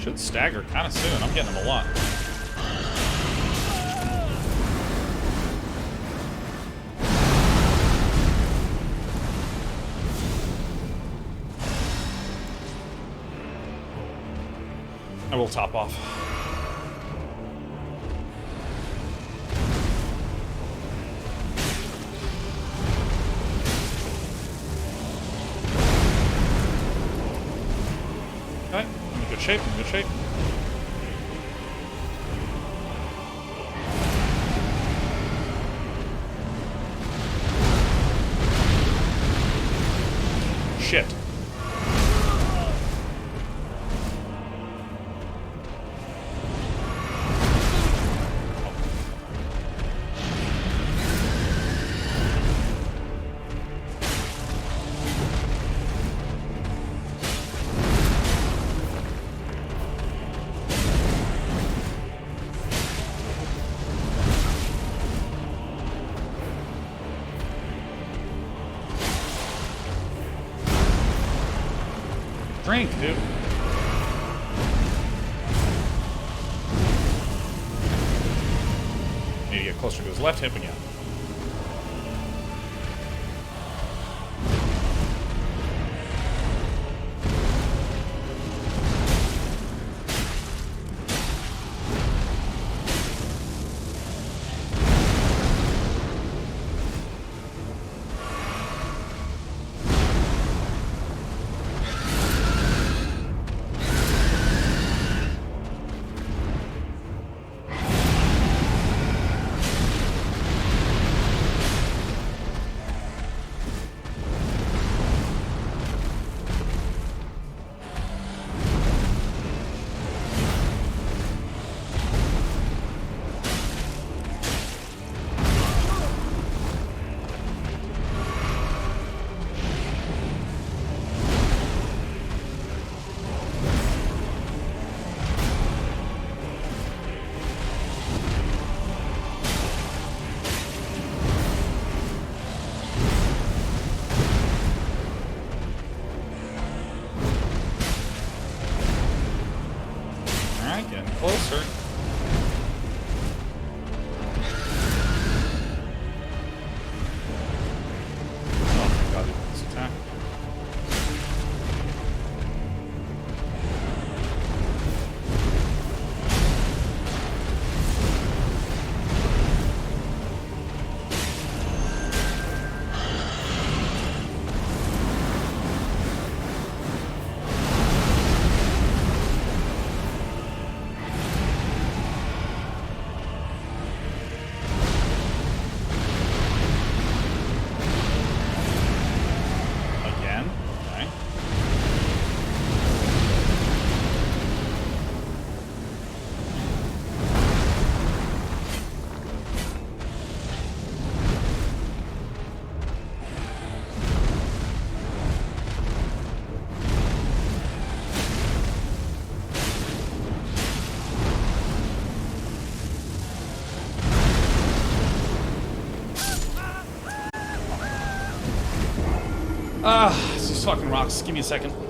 Speaker 1: Should stagger kind of soon. I'm getting them a lot. I will top off. Okay, I'm in good shape, I'm in good shape. Shit. drink, dude. Need to get closer to his left hip again. Closer. Oh, God, this attack. These fucking rocks. Give me a second.